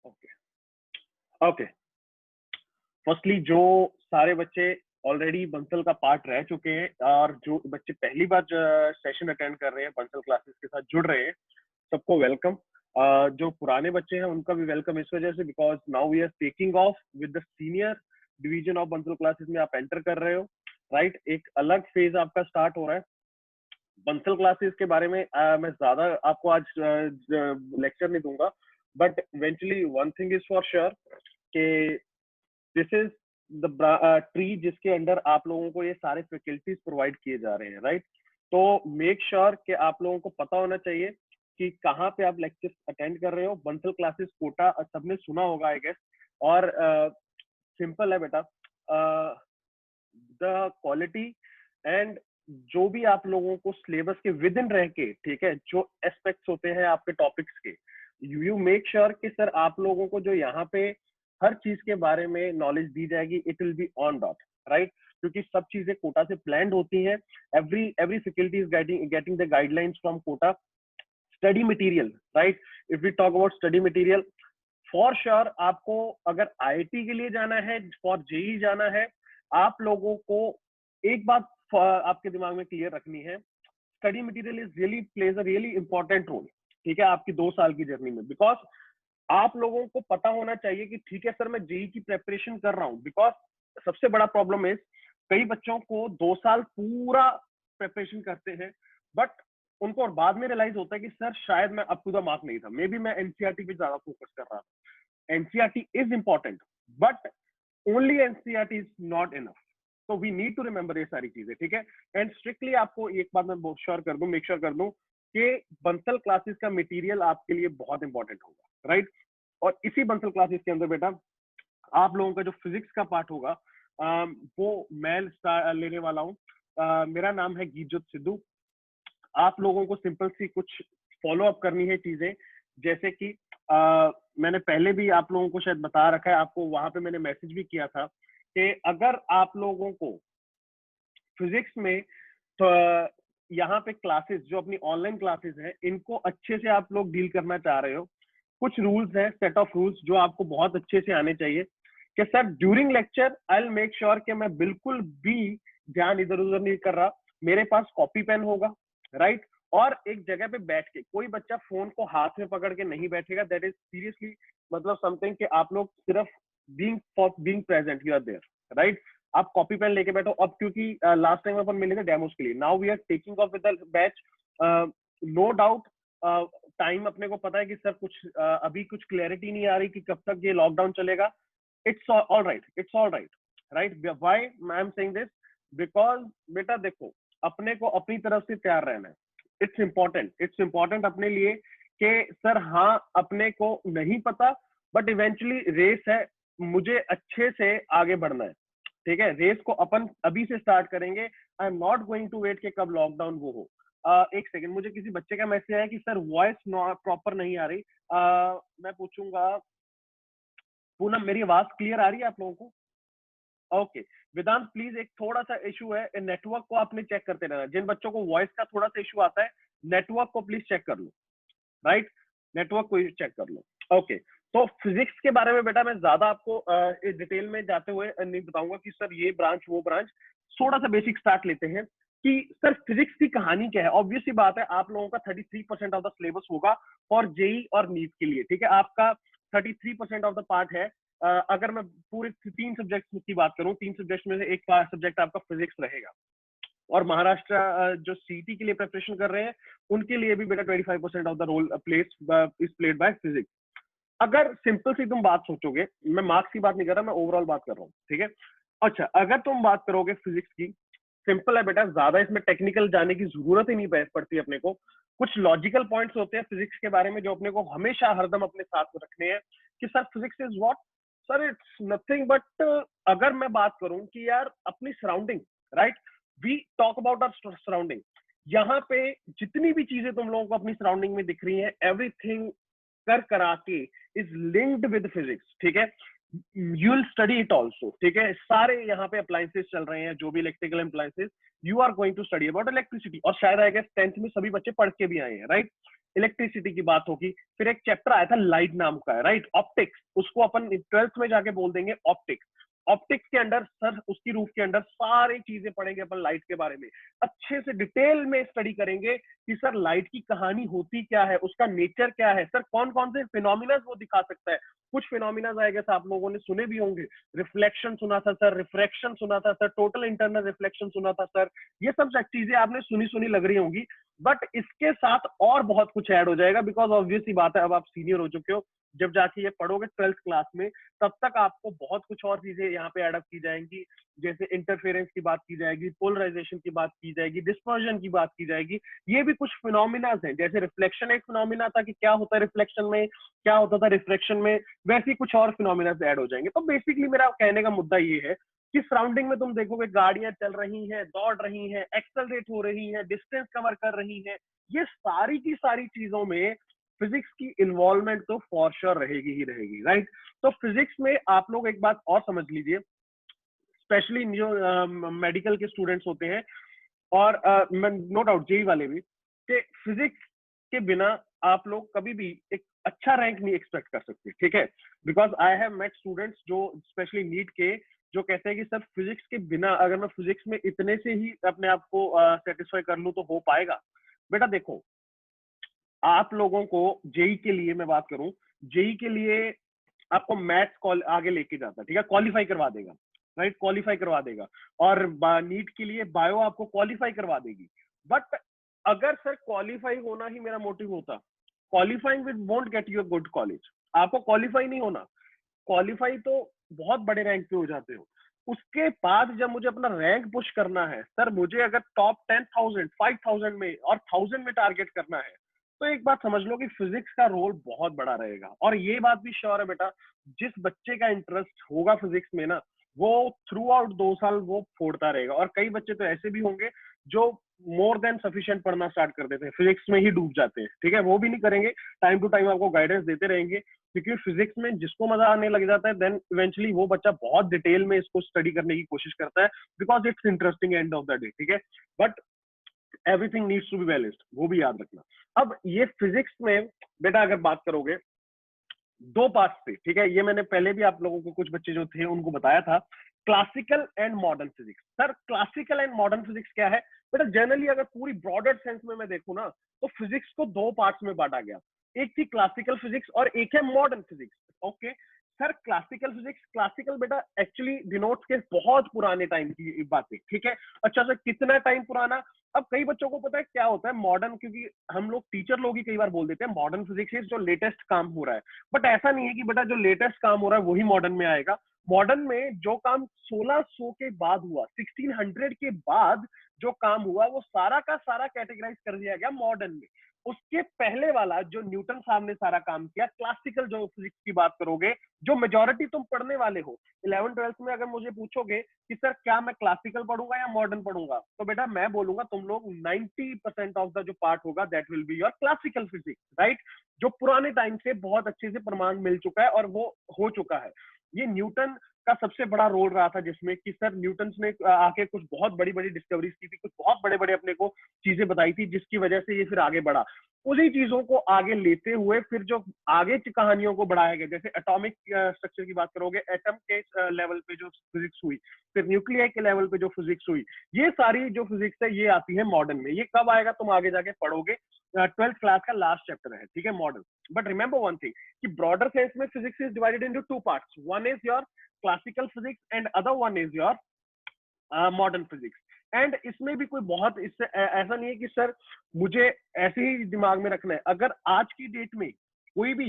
Okay okay. Firstly जो सारे बच्चे ऑलरेडी बंसल का पार्ट रह चुके हैं और जो बच्चे पहली बार सेशन अटेंड कर रहे हैं बंसल क्लासेस के साथ जुड़ रहे हैं, सबको वेलकम। जो पुराने बच्चे हैं उनका भी वेलकम इस वजह से because now we are taking off with the senior division of Bansal classes में आप एंटर कर रहे हो, राइट। एक अलग फेज आपका स्टार्ट हो रहा है। बंसल क्लासेस के बारे में मैं ज्यादा आपको आज लेक्चर नहीं दूंगा, but eventually one thing is for sure कि दिस इज द ट्री जिसके अंडर आप लोगों को ये सारे फैकल्टीज प्रोवाइड किए जा रहे हैं, राइट। तो मेक श्योर कि आप लोगों को पता होना चाहिए कि कहाँ पे आप लेक्चर अटेंड कर रहे हो। बंसल क्लासेस कोटा सबने सुना होगा आई गेस। और सिंपल है बेटा, द क्वालिटी एंड जो भी आप लोगों को सिलेबस के विद इन रह के, ठीक है, जो एस्पेक्ट्स होते हैं आपके टॉपिक्स के, यू मेक श्योर कि सर आप लोगों को जो यहाँ पे हर चीज के बारे में नॉलेज दी जाएगी, it will be on dot, right. क्योंकि सब चीजें कोटा से प्लान्ड होती हैं। Every faculty is getting the guidelines from Kota. Study material, right. If we talk about study material, for sure आपको अगर आईआईटी के लिए जाना है, फॉर जेई जाना है, आप लोगों को एक बात आपके दिमाग में क्लियर रखनी है, study material is really plays a really important role, ठीक है, आपकी 2 साल की जर्नी में। बिकॉज आप लोगों को पता होना चाहिए कि ठीक है सर मैं जेई की प्रेपरेशन कर रहा हूँ। बिकॉज सबसे बड़ा प्रॉब्लम इज कई बच्चों को 2 साल पूरा प्रेपरेशन करते हैं, बट उनको और बाद में रियलाइज होता है कि सर शायद मैं अप टू द मार्क नहीं था, मे बी मैं एनसीईआरटी पे ज्यादा फोकस कर रहा था। NCERT is important but only NCERT is not enough. तो वी नीड टू रिमेंबर ये सारी चीजें, ठीक है। एंड स्ट्रिक्टली आपको एक बात मैं मेक श्योर कर दूं कि बंसल क्लासेस का मटेरियल आपके लिए बहुत इंपॉर्टेंट होगा, राइट। और इसी बंसल क्लासेस के अंदर बेटा आप लोगों का जो फिजिक्स का पार्ट होगा वो मैं लेने वाला हूँ। मेरा नाम है गीतजोत सिद्धू। आप लोगों को सिंपल सी कुछ फॉलो अप करनी है चीजें, जैसे कि मैंने पहले भी आप लोगों को शायद बता रखा है, आपको वहां पे मैंने मैसेज भी किया था कि अगर आप लोगों को फिजिक्स में तो यहाँ पे क्लासेस जो अपनी ऑनलाइन क्लासेस हैं इनको अच्छे से आप लोग डील करना चाह रहे हो, कुछ रूल्स हैं, सेट ऑफ रूल्स जो आपको बहुत अच्छे से आने चाहिए कि sir during lecture I will make sure कि मैं बिल्कुल भी ध्यान इधर उधर नहीं कर रहा, मेरे पास कॉपी पेन होगा, राइट। और एक जगह पे बैठ के कोई बच्चा फोन को हाथ में पकड़ के नहीं बैठेगा, दैट इज सीरियसली मतलब समथिंग कि आप लोग सिर्फ being present you are there, right. आप कॉपी पेन लेके बैठो। अब क्योंकि लास्ट टाइम अपन मिले थे डेमोस के लिए, now we are taking off with the batch, no doubt time अपने को पता है कि सर कुछ अभी कुछ क्लैरिटी नहीं आ रही कि कब तक ये लॉकडाउन चलेगा। It's all right, it's all right, right. Why I am saying this, because बेटा देखो अपने को अपनी तरफ से तैयार रहना है। इट्स इम्पोर्टेंट अपने लिए कि सर हाँ अपने को नहीं पता बट इवेंचुअली रेस है, मुझे अच्छे से आगे बढ़ना है, ठीक है। रेस को अपन अभी से स्टार्ट करेंगे। I am not going to wait कि कब लॉकडाउन वो हो। एक सेकंड, मुझे किसी बच्चे का मैसेज आया कि सर वॉइस प्रॉपर नहीं आ रही। मैं पूछूंगा पूनम मेरी आवाज क्लियर आ रही है आप लोगों को? ओके वेदांत प्लीज, एक थोड़ा सा इशू है नेटवर्क को आपने चेक करते रहना। जिन बच्चों को वॉइस का थोड़ा सा इशू आता है नेटवर्क को प्लीज चेक कर लो, राइट। नेटवर्क को चेक कर लो। ओके तो फिजिक्स के बारे में बेटा मैं ज्यादा आपको डिटेल में जाते हुए नहीं बताऊंगा कि सर ये ब्रांच वो ब्रांच। थोड़ा सा बेसिक स्टार्ट लेते हैं कि सर फिजिक्स की कहानी क्या है। ऑब्वियस सी बात है आप लोगों का 33% ऑफ द सिलेबस होगा फॉर जेई और नीट के लिए, ठीक है। आपका 33% ऑफ द पार्ट है। अगर मैं पूरे 3 सब्जेक्ट की बात करूं, 3 सब्जेक्ट में से एक सब्जेक्ट आपका फिजिक्स रहेगा। और महाराष्ट्र जो सीटी के लिए प्रिपरेशन कर रहे हैं उनके लिए भी बेटा 25% of the role is played by physics. अगर सिंपल सी तुम बात सोचोगे, मैं मार्क्स की बात नहीं कर रहा, मैं ओवरऑल बात कर रहा हूँ, ठीक है। अच्छा अगर तुम बात करोगे फिजिक्स की, सिंपल है बेटा, ज्यादा इसमें टेक्निकल जाने की जरूरत ही नहीं पड़ती अपने को। कुछ लॉजिकल पॉइंट्स होते हैं फिजिक्स के बारे में जो अपने को हमेशा हरदम अपने साथ रखने हैं कि sir physics is what, sir it's nothing but, अगर मैं बात करूं कि यार अपनी surrounding, right, we talk about our surrounding. यहाँ पे जितनी भी चीजें तुम लोगों को अपनी सराउंडिंग में दिख रही हैं, एवरीथिंग कर करा के इज लिंक्ड विद फिजिक्स, ठीक है। You will study it also, ठीक है। सारे यहाँ पे अप्लायंसेस चल रहे हैं, जो भी electrical appliances, you are going to study about electricity. और शायद आई गेस 10th में सभी बच्चे पढ़ के भी आए हैं, राइट। इलेक्ट्रिसिटी की बात होगी। फिर एक चैप्टर आया था लाइट नाम का, राइट, ऑप्टिक्स, उसको अपन 12th में जाके बोल देंगे ऑप्टिक्स। ऑप्टिक्स के अंडर सर, उसकी रूफ के अंडर सारी चीजें पढ़ेंगे अपन लाइट के बारे में, अच्छे से डिटेल में स्टडी करेंगे कि सर लाइट की कहानी होती क्या है, उसका नेचर क्या है, सर कौन कौन से फिनोमिना वो दिखा सकता है। कुछ फिनोमिना आएगा आप लोगों ने सुने भी होंगे, रिफ्लेक्शन सुना था सर, रिफ्रैक्शन सुना था सर, टोटल इंटरनल रिफ्लेक्शन सुना था सर, ये सब चीजें आपने सुनी सुनी लग रही होंगी। बट इसके साथ और बहुत कुछ ऐड हो जाएगा, बिकॉज ऑब्वियस ही बात है, अब आप सीनियर हो चुके हो, जब जाके ये पढ़ोगे 12th क्लास में, तब तक आपको बहुत कुछ और चीजें यहाँ पे एडअप की जाएंगी। जैसे इंटरफेरेंस की बात की जाएगी, पोलराइजेशन की बात की जाएगी, डिस्पर्जन की बात की जाएगी। ये भी कुछ फिनोमिना है, जैसे रिफ्लेक्शन एक फिनोमिना था कि क्या होता है रिफ्लेक्शन में, क्या होता था रिफ्रैक्शन में, वैसे ही कुछ और फिनोमिना ऐड हो जाएंगे। तो बेसिकली मेरा कहने का मुद्दा ये है कि सराउंडिंग में तुम देखोगे गाड़ियां चल रही हैं, दौड़ रही हैं, एक्सेलरेट हो रही हैं, डिस्टेंस कवर कर रही हैं, ये सारी की सारी चीजों में फिजिक्स की इन्वॉल्वमेंट तो फॉर श्योर रहेगी ही रहेगी, राइट। तो फिजिक्स में आप लोग एक बात और समझ लीजिए, स्पेशली जो मेडिकल के स्टूडेंट्स होते हैं, और नो डाउट जेई वाले भी, कि फिजिक्स के बिना आप लोग कभी भी एक अच्छा रैंक नहीं एक्सपेक्ट कर सकते, ठीक है। Because I have met students जो स्पेशली नीट के, जो कहते हैं कि सर फिजिक्स के बिना अगर मैं फिजिक्स में इतने से ही अपने आप को सेटिस्फाई कर लूं तो हो पाएगा। बेटा देखो, आप लोगों को जेई के लिए मैं बात करूं, जेई के लिए आपको मैथ्स आगे लेके जाता है, ठीक है, क्वालिफाई करवा देगा, राइट, क्वालिफाई करवा देगा। और नीट के लिए बायो आपको क्वालिफाई करवा देगी। बट अगर सर क्वालिफाई होना ही मेरा मोटिव होता, qualifying with won't get you a good college. आपको क्वालिफाई नहीं होना, क्वालिफाई तो बहुत बड़े रैंक पे हो जाते हो। उसके बाद जब मुझे अपना रैंक पुश करना है, सर मुझे अगर टॉप 10,000 5,000 में और 1000 में टारगेट करना है, तो एक बात समझ लो कि फिजिक्स का रोल बहुत बड़ा रहेगा। और ये बात भी श्योर है बेटा, जिस बच्चे का इंटरेस्ट होगा फिजिक्स में ना, वो थ्रू आउट 2 साल वो फोड़ता रहेगा। और कई बच्चे तो ऐसे भी होंगे जो मोर देन सफिशिएंट पढ़ना स्टार्ट कर देते हैं, फिजिक्स में ही डूब जाते हैं, ठीक है, वो भी नहीं करेंगे, टाइम टू टाइम आपको गाइडेंस देते रहेंगे। क्योंकि फिजिक्स में जिसको मजा आने लग जाता है, देन इवेंचुअली वो बच्चा बहुत डिटेल में इसको स्टडी करने की कोशिश करता है, because it's interesting end of the day, ठीक है। But everything needs to be balanced, वो भी याद रखना। अब ये फिजिक्स में बेटा अगर बात करोगे, दो पार्ट थे, ठीक है, ये मैंने पहले भी आप लोगों को कुछ बच्चे जो थे उनको बताया था, classical and modern physics. Sir classical and modern physics क्या है बेटा? जनरली अगर पूरी ब्रॉडर सेंस में मैं देखूं ना, तो फिजिक्स को दो पार्ट्स में बांटा गया, एक थी क्लासिकल फिजिक्स और एक है modern physics. Okay sir, classical physics, classical बेटा एक्चुअली डिनोट्स के बहुत पुराने टाइम की बातें, ठीक है। अच्छा सर कितना टाइम पुराना? अब कई बच्चों को पता है क्या होता है मॉडर्न, क्योंकि हम लोग टीचर लोग ही कई बार बोल देते हैं मॉडर्न फिजिक्स इज जो लेटेस्ट काम हो रहा है। बट ऐसा नहीं है कि बेटा जो लेटेस्ट काम हो रहा है वही मॉडर्न में आएगा। मॉडर्न में जो काम 1600 के बाद हुआ, 1600 के बाद जो काम हुआ, वो सारा का सारा कैटेगराइज कर दिया गया मॉडर्न में। उसके पहले वाला जो न्यूटन साहब ने सारा काम किया, क्लासिकल जो फिजिक्स की बात करोगे, जो मेजोरिटी तुम पढ़ने वाले हो 11th 12th में, अगर मुझे पूछोगे कि सर क्या मैं क्लासिकल पढ़ूंगा या मॉडर्न पढ़ूंगा, तो बेटा मैं बोलूंगा तुम लोग 90% ऑफ द जो पार्ट होगा that will be your classical physics, right, जो पुराने टाइम से बहुत अच्छे से प्रमाण मिल चुका है और वो हो चुका है। ये न्यूटन का सबसे बड़ा रोल रहा था, जिसमें कि सर न्यूटन ने आके कुछ बहुत बड़ी बड़ी डिस्कवरीज की थी, कुछ बहुत बड़े बड़े अपने को चीजें बताई थी, जिसकी वजह से ये फिर आगे बढ़ा। उन्हीं चीजों को आगे लेते हुए फिर जो आगे की कहानियों को बढ़ाया गया, जैसे एटॉमिक स्ट्रक्चर की बात करोगे, एटम के लेवल पे जो फिजिक्स हुई, फिर न्यूक्लियर के लेवल पे जो फिजिक्स हुई, ये सारी जो फिजिक्स है ये आती है मॉडर्न में। ये कब आएगा तुम आगे जाके पढ़ोगे, 12th क्लास का लास्ट चैप्टर है, ठीक है, modern. But remember one thing कि ब्रॉडर सेंस में physics is divided into two parts, one is your classical physics and other one is your modern physics. And इसमें भी कोई बहुत इससे ऐसा नहीं है कि सर मुझे ऐसे ही दिमाग में रखना है। अगर आज की डेट में कोई भी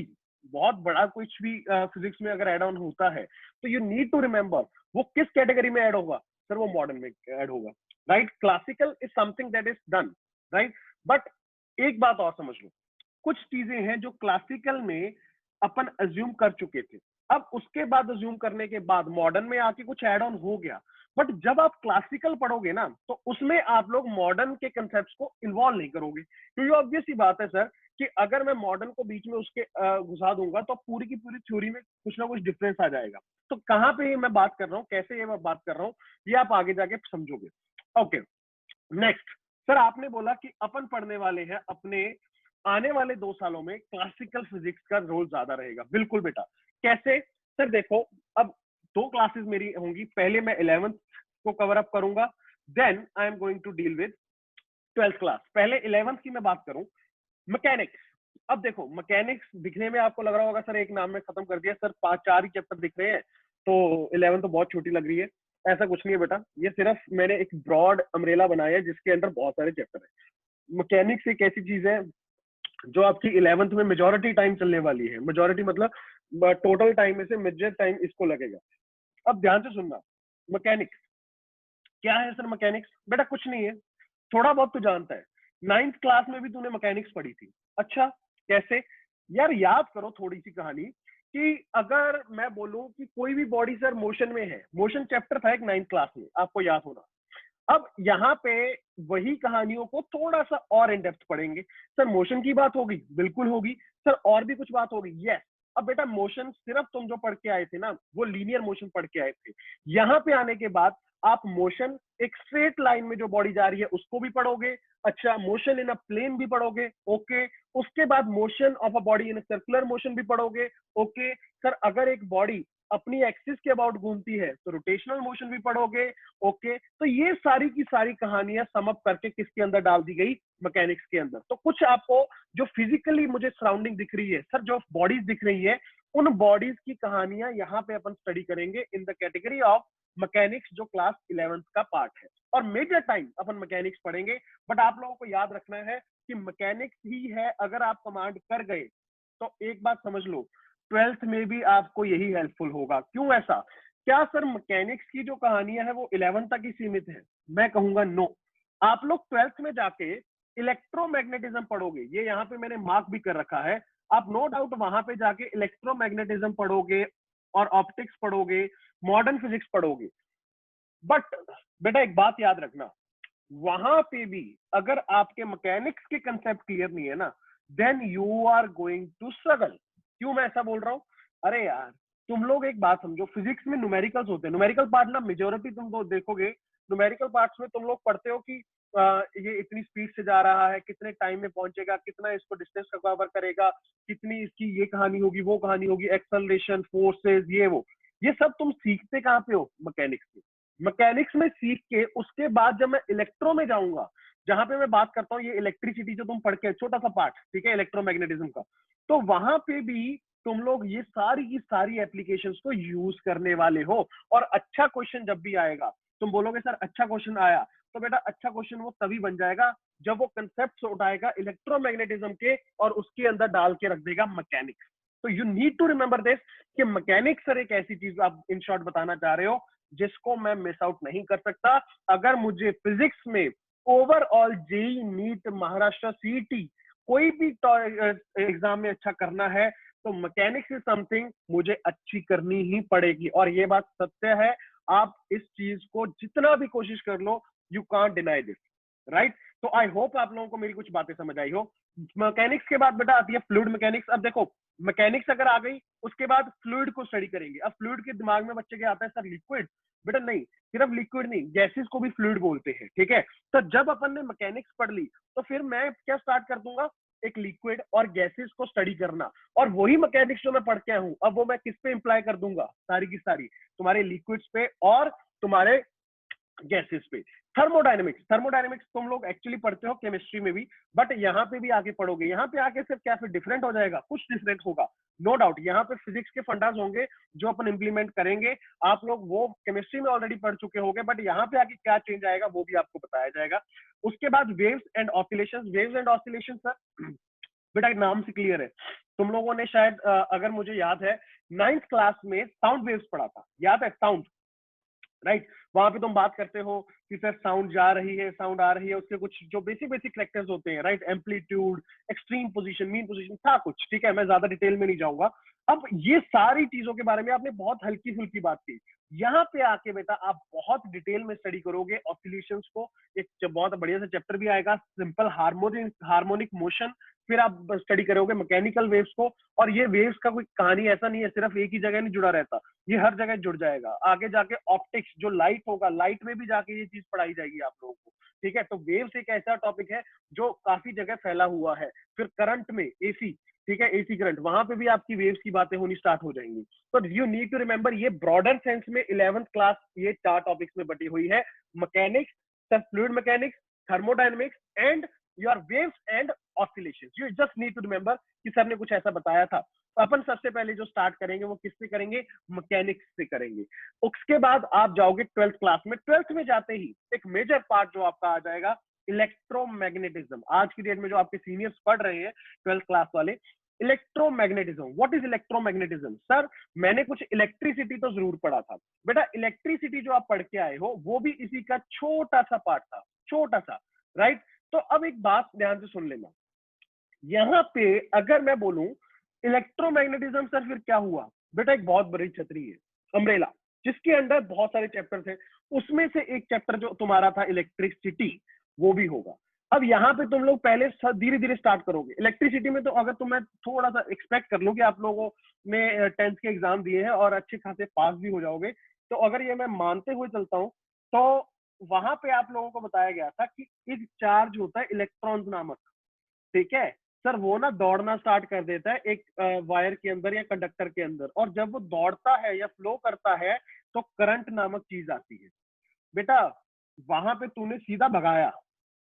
बहुत बड़ा कुछ भी फिजिक्स में अगर एड ऑन होता है, तो यू नीड टू रिमेंबर वो किस कैटेगरी में ऐड होगा, सर वो मॉडर्न में ऐड होगा, right. Classical is something that is done, right. But एक बात और समझ लो, कुछ चीजें हैं जो क्लासिकल में अपन अज्यूम कर चुके थे, अब उसके बाद अज्यूम करने के बाद मॉडर्न में आके कुछ एड ऑन हो गया। बट जब आप क्लासिकल पढ़ोगे ना, तो उसमें आप लोग मॉडर्न के कंसेप्ट को इन्वॉल्व नहीं करोगे, क्योंकि ऑब्वियस ही बात है सर कि अगर मैं मॉडर्न को बीच में उसके घुसा दूंगा, तो पूरी की पूरी थ्योरी में कुछ ना कुछ डिफरेंस आ जाएगा। तो कहाँ पे ये मैं बात कर रहा हूँ, कैसे ये मैं बात कर रहा हूँ, ये आप आगे जाके समझोगे। ओके, नेक्स्ट सर, आपने बोला कि अपन पढ़ने वाले हैं अपने आने वाले 2 सालों में क्लासिकल फिजिक्स का रोल ज्यादा रहेगा। बिल्कुल बेटा, कैसे सर? देखो, अब 2 क्लासेस मेरी होंगी, पहले मैं 11th को कवर अप करूंगा, then I am going to deal with 12th class. पहले 11th की मैं बात करूं, मैकेनिक्स। अब देखो, मैकेनिक्स दिखने में आपको लग रहा होगा सर एक नाम में खत्म कर दिया सर, 5-4 ही चैप्टर दिख रहे हैं तो 11 तो बहुत छोटी लग रही है। ऐसा कुछ नहीं है बेटा, ये सिर्फ मैंने एक ब्रॉड अम्ब्रेला बनाया है जिसके अंदर बहुत सारे चैप्टर है। मैकेनिक्स एक ऐसी चीज है जो आपकी 11th में मेजोरिटी टाइम चलने वाली है। मेजोरिटी मतलब टोटल टाइम में से मेजर टाइम इसको लगेगा। अब ध्यान से सुनना, मैकेनिक्स क्या है सर? मैकेनिक्स बेटा कुछ नहीं है, थोड़ा बहुत तो जानता है, 9th क्लास में भी तूने मैकेनिक्स पढ़ी थी। अच्छा, कैसे यार? याद करो थोड़ी सी कहानी कि अगर मैं बोलूं कि कोई भी बॉडी सर मोशन में है, मोशन चैप्टर था एक 9th क्लास में, आपको याद होना। अब यहाँ पे वही कहानियों को थोड़ा सा और इन डेप्थ पढ़ेंगे। सर मोशन की बात होगी, बिल्कुल होगी सर, और भी कुछ बात होगी, यस। अब बेटा मोशन सिर्फ तुम जो पढ़ के आए थे ना, वो लीनियर मोशन पढ़ के आए थे। यहाँ पे आने के बाद आप मोशन एक स्ट्रेट लाइन में जो बॉडी जा रही है उसको भी पढ़ोगे। अच्छा, मोशन इन अ प्लेन भी पढ़ोगे, ओके। उसके बाद motion of a body in circular motion भी पढ़ोगे, ओके। सर अगर एक बॉडी अपनी एक्सिस के अबाउट घूमती है तो रोटेशनल मोशन भी पढ़ोगे, ओके। तो ये सारी की सारी कहानियां समअप करके किसके अंदर डाल दी गई? मैकेनिक्स के अंदर। तो कुछ आपको जो फिजिकली मुझे सराउंडिंग दिख रही है सर, जो बॉडीज दिख रही है, उन बॉडीज की कहानियां यहाँ पे अपन स्टडी करेंगे in the category of mechanics, जो क्लास 11th का पार्ट है। और मेजर टाइम अपन मैकेनिक्स पढ़ेंगे, बट आप लोगों को याद रखना है कि मैकेनिक्स ही है, अगर आप कमांड कर गए तो एक बात समझ लो, 12th में भी आपको यही हेल्पफुल होगा। क्यों ऐसा? क्या सर मैकेनिक्स की जो कहानियां है वो 11th तक ही सीमित है? मैं कहूंगा नो। आप लोग 12th में जाके इलेक्ट्रोमैग्नेटिज्म पढ़ोगे, ये यहाँ पे मैंने मार्क भी कर रखा है। आप नो डाउट वहां पे जाके इलेक्ट्रोमैग्नेटिज्म पढ़ोगे और ऑप्टिक्स पढ़ोगे, मॉडर्न फिजिक्स पढ़ोगे। बट बेटा एक बात याद रखना, वहां पे भी अगर आपके मैकेनिक्स के कंसेप्ट क्लियर नहीं है ना, then you are going to struggle. क्यों मैं ऐसा बोल रहा हूं? अरे यार, तुम लोग एक बात समझो, फिजिक्स में न्यूमेरिकल्स होते हैं। न्यूमेरिकल पार्ट ना मेजोरिटी तुम लोग देखोगे, न्यूमेरिकल पार्ट्स में तुम लोग पढ़ते हो कि ये इतनी स्पीड से जा रहा है, कितने टाइम में पहुंचेगा, कितना इसको डिस्टेंस का कवर करेगा, कितनी इसकी ये कहानी होगी, वो कहानी होगी, एक्सेलरेशन, फोर्सेस, ये वो। ये सब तुम सीखते कहाँ पे हो? मैकेनिक्स में। मैकेनिक्स में सीख के उसके बाद जब मैं इलेक्ट्रो में जाऊंगा, जहां पे मैं बात करता हूँ ये इलेक्ट्रिसिटी जो तुम पढ़ के, छोटा सा पार्ट, ठीक है, इलेक्ट्रोमैग्नेटिज्म का, तो वहां पे भी तुम लोग ये सारी की सारी एप्लीकेशंस को यूज करने वाले हो। और अच्छा क्वेश्चन जब भी आएगा, तुम बोलोगे सर अच्छा क्वेश्चन आया, तो बेटा अच्छा क्वेश्चन वो तभी बन जाएगा जब वो कंसेप्ट उठाएगा इलेक्ट्रोमैग्नेटिज्म के और उसके अंदर डाल के रख देगा मैकेनिक्स। तो you need to remember this कि मैकेनिक्स सर एक ऐसी चीज आप इन शॉर्ट बताना चाह रहे हो जिसको मैं मिस आउट नहीं कर सकता। अगर मुझे फिजिक्स में overall JEE, NEET, Maharashtra, CET कोई भी एग्जाम में अच्छा करना है तो मैकेनिक्स इज समथिंग मुझे अच्छी करनी ही पड़ेगी। और ये बात सत्य है, आप इस चीज को जितना भी कोशिश कर लो, you can't deny this, right? तो आई होप आप लोगों को मेरी कुछ बातें समझ आई हो। मैकेनिक्स के बाद बेटा आती है फ्लूइड मैकेनिक्स। अब देखो, मैकेनिक्स अगर आ गई, उसके बाद फ्लूइड को स्टडी करेंगे। अब फ्लूइड के दिमाग में बच्चे क्या आता है सर? लिक्विड। बेटा नहीं, सिर्फ लिक्विड नहीं, गैसेस को भी फ्लूइड बोलते हैं, ठीक है। तो जब अपन ने मैकेनिक्स पढ़ ली तो फिर मैं क्या स्टार्ट कर दूंगा? एक लिक्विड और गैसेस को स्टडी करना। और वही मैकेनिक्स जो मैं पढ़ के आया हूं, अब वो मैं किस पे इंप्लाई कर दूंगा? सारी की सारी तुम्हारे लिक्विड्स पे और तुम्हारे गैसेस पे। थर्मोडायनेमिक्स, थर्मोडायनेमिक्स तुम लोग एक्चुअली पढ़ते हो केमिस्ट्री में भी, बट यहाँ पे भी आके पढ़ोगे। यहाँ पे आके सिर्फ क्या फिर डिफरेंट हो जाएगा? कुछ डिफरेंट होगा, नो डाउट। यहाँ पे फिजिक्स के फंडास होंगे जो अपन इंप्लीमेंट करेंगे। आप लोग वो केमिस्ट्री में ऑलरेडी पढ़ चुके होंगे, बट यहाँ पे आके क्या चेंज आएगा वो भी आपको बताया जाएगा। उसके बाद waves and oscillation. Waves and oscillation sir बेटा नाम से क्लियर है, तुम लोगों ने शायद अगर मुझे याद है 9th क्लास में साउंड वेव्स पढ़ा था, याद है? Sound, right? वहां पे तुम बात करते हो कि सर साउंड जा रही है, साउंड आ रही है, उसके कुछ जो बेसिक बेसिक फैक्टर्स होते हैं, right? Amplitude, extreme position, mean position, था कुछ, ठीक है, मैं ज्यादा डिटेल में नहीं जाऊंगा। अब ये सारी चीजों के बारे में आपने बहुत हल्की फुल्की बात की। यहाँ पे आके बेटा आप बहुत डिटेल में स्टडी करोगे ऑसिलेशंस को। एक बहुत बढ़िया सा चैप्टर भी आएगा, सिंपल हार्मोनिक मोशन, फिर आप स्टडी करोगे मैकेनिकल वेव्स को, और ये वेव्स का कोई कहानी ऐसा नहीं है सिर्फ एक ही जगह नहीं जुड़ा रहता, ये हर जगह जुड़ जाएगा। आगे जाके ऑप्टिक्स जो लाइट होगा, लाइट में भी जाके ये चीज पढ़ाई जाएगी आप लोगों को, ठीक है। तो वेव्स एक ऐसा टॉपिक है जो काफी जगह फैला हुआ है। फिर करंट में एसी, ठीक है, एसी करंट, वहां पे भी आपकी वेव्स की बातें होनी स्टार्ट हो जाएंगी। तो यू नीड टू रिमेंबर, ये ब्रॉडर सेंस में 11th क्लास ये 4 टॉपिक्स में बटी हुई है, mechanics, fluid mechanics, thermodynamics and your waves and oscillations. You just need to remember कि सर ने कुछ ऐसा बताया था। तो अपन सबसे पहले जो स्टार्ट करेंगे वो किससे करेंगे, मैकेनिक्स से करेंगे। उसके बाद आप जाओगे 12th क्लास में। 12th में जाते ही एक मेजर पार्ट जो आपका आ जाएगा इलेक्ट्रोमैग्नेटिज्म। आज की डेट में जो आपके सीनियर्स पढ़ रहे हैं 12th क्लास वाले, electromagnetism, what is electromagnetism? Sir मैंने कुछ इलेक्ट्रिसिटी तो जरूर पढ़ा था। बेटा इलेक्ट्रिसिटी जो आप पढ़ के आए हो वो भी इसी का छोटा सा पार्ट था, छोटा सा, राइट। तो अब एक बात ध्यान से सुन लेना, यहां पे अगर मैं बोलूं इलेक्ट्रोमैग्नेटिज्म, सर फिर क्या हुआ? बेटा एक बहुत बड़ी छतरी है, अम्ब्रेला, जिसके अंदर बहुत सारे चैप्टर थे, उसमें से एक चैप्टर जो तुम्हारा था इलेक्ट्रिसिटी, वो भी होगा। अब यहाँ पे तुम लोग पहले धीरे धीरे स्टार्ट करोगे इलेक्ट्रिसिटी में। तो अगर तुम्हें थोड़ा सा एक्सपेक्ट कर लूं कि आप लोगों ने 10th के एग्जाम दिए हैं और अच्छे खासे पास भी हो जाओगे, तो अगर ये मैं मानते हुए चलता हूँ तो वहां पे आप लोगों को बताया गया था कि एक चार्ज होता है इलेक्ट्रॉन्स नामक, ठीक है सर, वो ना दौड़ना स्टार्ट कर देता है एक वायर के अंदर या कंडक्टर के अंदर, और जब वो दौड़ता है या फ्लो करता है तो करंट नामक चीज आती है। बेटा वहां पे तूने सीधा भगाया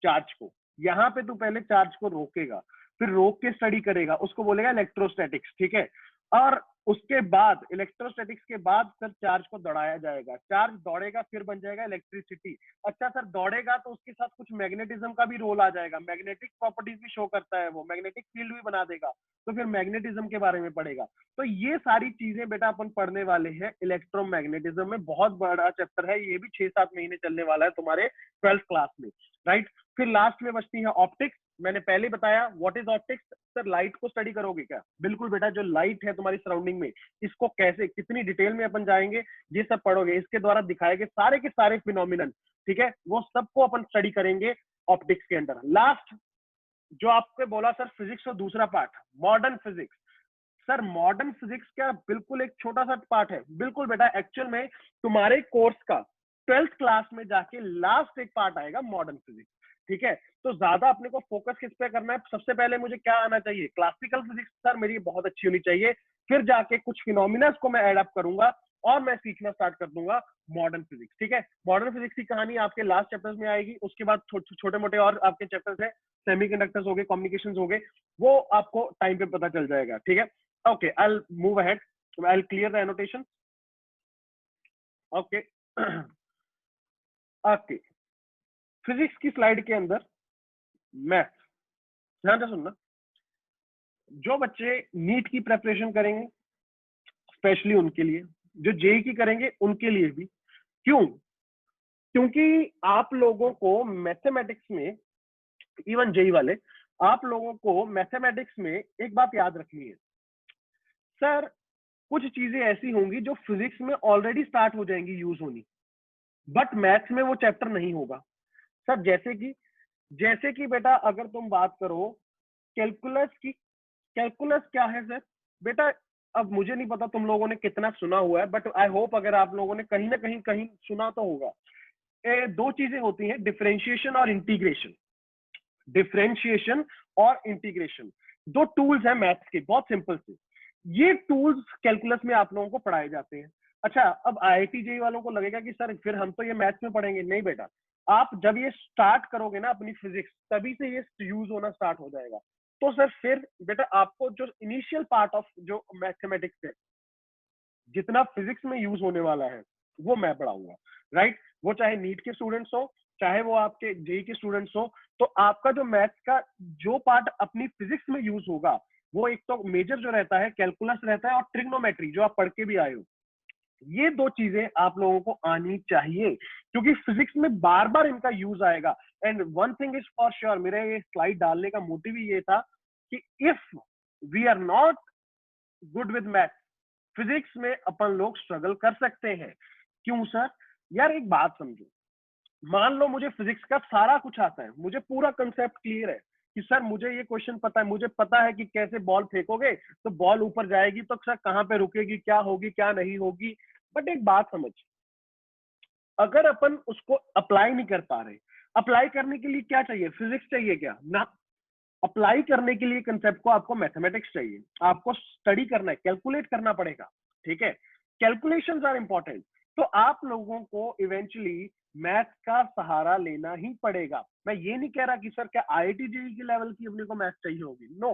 चार्ज को, यहाँ पे तू पहले चार्ज को रोकेगा, फिर रोक के स्टडी करेगा, उसको बोलेगा इलेक्ट्रोस्टैटिक्स, ठीक है। और उसके बाद इलेक्ट्रोस्टैटिक्स के बाद सर चार्ज को दौड़ाया जाएगा, चार्ज दौड़ेगा फिर बन जाएगा इलेक्ट्रिसिटी। अच्छा सर दौड़ेगा तो उसके साथ कुछ मैग्नेटिज्म का भी रोल आ जाएगा, मैग्नेटिक प्रॉपर्टीज भी शो करता है वो, मैग्नेटिक फील्ड भी बना देगा, तो फिर मैग्नेटिज्म के बारे में पढ़ेगा। तो ये सारी चीजें बेटा अपन पढ़ने वाले हैं इलेक्ट्रोमैग्नेटिज्म में, बहुत बड़ा चैप्टर है, ये भी 6-7 महीने चलने वाला है तुम्हारे 12th क्लास में, राइट। फिर लास्ट में बचती है ऑप्टिक्स। मैंने पहले बताया what is optics. Sir light को स्टडी करोगे क्या? बिल्कुल बेटा, जो लाइट है तुम्हारी सराउंडिंग में, इसको कैसे कितनी डिटेल में अपन जाएंगे, ये सब पढ़ोगे, इसके द्वारा दिखाए गए सारे के सारे फिनोमिनन, ठीक है, वो सबको अपन स्टडी करेंगे ऑप्टिक्स के अंदर। लास्ट जो आपने बोला सर फिजिक्स का दूसरा part modern physics. Sir modern physics का बिल्कुल एक छोटा सा पार्ट है, बिल्कुल बेटा, एक्चुअल में तुम्हारे कोर्स का 12th क्लास में जाके लास्ट एक पार्ट आएगा मॉडर्न फिजिक्स, ठीक है। तो ज्यादा अपने को फोकस किस पे करना है? सबसे पहले मुझे क्या आना चाहिए? क्लासिकल फिजिक्स सर मेरी बहुत अच्छी होनी चाहिए, फिर जाके कुछ फिनोमिना को मैं एडअप करूंगा और मैं सीखना स्टार्ट कर दूंगा मॉडर्न फिजिक्स, ठीक है। मॉडर्न फिजिक्स की कहानी आपके लास्ट चैप्टर्स में आएगी, उसके बाद छोटे मोटे और आपके चैप्टर्स है, सेमीकंडक्टर्स हो गए, कम्युनिकेशंस हो गए, वो आपको टाइम पे पता चल जाएगा, ठीक है। Okay, I'll move ahead. I'll clear the annotation. Okay. Okay. Physics की स्लाइड के अंदर मैथ, ध्यान से सुनना। जो बच्चे नीट की प्रेपरेशन करेंगे स्पेशली उनके लिए, जो जेई की करेंगे उनके लिए भी। क्यों? क्योंकि आप लोगों को मैथमेटिक्स में, इवन जेई वाले, आप लोगों को मैथमेटिक्स में एक बात याद रखनी है। सर कुछ चीजें ऐसी होंगी जो फिजिक्स में ऑलरेडी स्टार्ट हो जाएंगी यूज होनी, बट मैथ्स में वो चैप्टर नहीं होगा। सर जैसे कि बेटा अगर तुम बात करो कैलकुलस की, कैलकुलस क्या है सर? बेटा अब मुझे नहीं पता तुम लोगों ने कितना सुना हुआ है, बट आई होप अगर आप लोगों ने कहीं ना कहीं सुना तो होगा। दो चीजें होती हैं, डिफरेंशिएशन और इंटीग्रेशन। डिफरेंशिएशन और इंटीग्रेशन दो टूल्स हैं मैथ्स के, बहुत सिंपल से। ये टूल्स कैलकुलस में आप लोगों को पढ़ाए जाते हैं। अच्छा अब आईआईटी जेईई वालों को लगेगा कि सर फिर हम तो ये मैथ्स में पढ़ेंगे। नहीं बेटा, आप जब ये स्टार्ट करोगे ना अपनी फिजिक्स, तभी से ये यूज होना स्टार्ट हो जाएगा। तो सर फिर बेटा आपको जो इनिशियल पार्ट ऑफ जो मैथमेटिक्स है, जितना फिजिक्स में यूज होने वाला है वो मैं पढ़ाऊंगा, राइट। वो चाहे नीट के स्टूडेंट्स हो, चाहे वो आपके जेई के स्टूडेंट्स हो, तो आपका जो मैथ्स का जो पार्ट अपनी फिजिक्स में यूज होगा, वो एक तो मेजर जो रहता है कैलकुलस रहता है, और ट्रिग्नोमेट्री जो आप पढ़ के भी आए हो। ये दो चीजें आप लोगों को आनी चाहिए, क्योंकि फिजिक्स में बार बार इनका यूज आएगा। And one thing is for sure, मेरा ये स्लाइड डालने का मोटिव ही ये था कि if we are not good with math, physics में अपन लोग स्ट्रगल कर सकते हैं। क्यों सर? यार एक बात समझो, मान लो मुझे फिजिक्स का सारा कुछ आता है, मुझे पूरा कंसेप्ट क्लियर है कि सर मुझे ये क्वेश्चन पता है, मुझे पता है कि कैसे बॉल फेंकोगे तो बॉल ऊपर जाएगी, तो सर कहाँ पे रुकेगी, क्या होगी क्या नहीं होगी। बट एक बात समझ, अगर अपन उसको अप्लाई नहीं कर पा रहे, अप्लाई करने के लिए क्या चाहिए, फिजिक्स चाहिए क्या ना, अप्लाई करने के लिए कंसेप्ट को आपको मैथमेटिक्स चाहिए, आपको स्टडी करना है, कैलकुलेट करना पड़ेगा, ठीक है, कैलकुलेशंस आर इंपॉर्टेंट। तो आप लोगों को इवेंचुअली मैथ का सहारा लेना ही पड़ेगा। मैं ये नहीं कह रहा कि सर क्या आईआईटी जेईई के लेवल की अपने को मैथ चाहिए होगी, नो,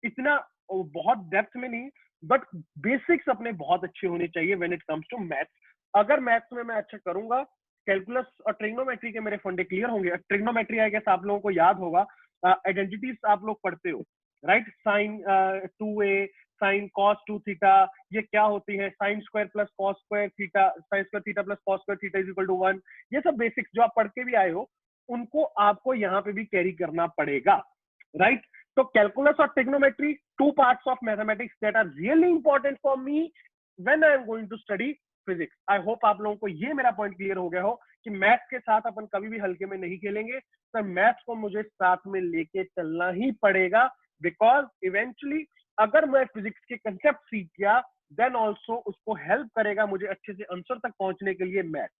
इतना बहुत डेप्थ में नहीं, बट बेसिक्स अपने बहुत अच्छे होने चाहिए when it comes to maths. अगर मैथ्स में मैं अच्छा करूंगा, कैलकुलस और ट्रिग्नोमेट्री के मेरे फंडे क्लियर होंगे। ट्रिग्नोमेट्री आई गेस आप लोगों को याद होगा, आइडेंटिटीज आप लोग पढ़ते हो, right, sine 2a, sine cos 2 theta, ये क्या होती है, sine square plus cos square theta, sine square theta plus cos square theta is equal to 1। ये सब बेसिक्स जो आप पढ़ के भी आए हो, उनको आपको यहाँ पे भी कैरी करना पड़ेगा, राइट। तो कैलकुलस और trigonometry, two parts of mathematics that are really important for me when I am going to study physics. I hope आप लोगों को ये मेरा पॉइंट क्लियर हो गया हो कि मैथ्स के साथ अपन कभी भी हल्के में नहीं खेलेंगे, तो मैथ्स को मुझे साथ में लेके चलना ही पड़ेगा, बिकॉज इवेंचुअली अगर मैं फिजिक्स के कंसेप्ट सीख गया, देन ऑल्सो उसको हेल्प करेगा मुझे अच्छे से आंसर तक पहुंचने के लिए मैथ्स।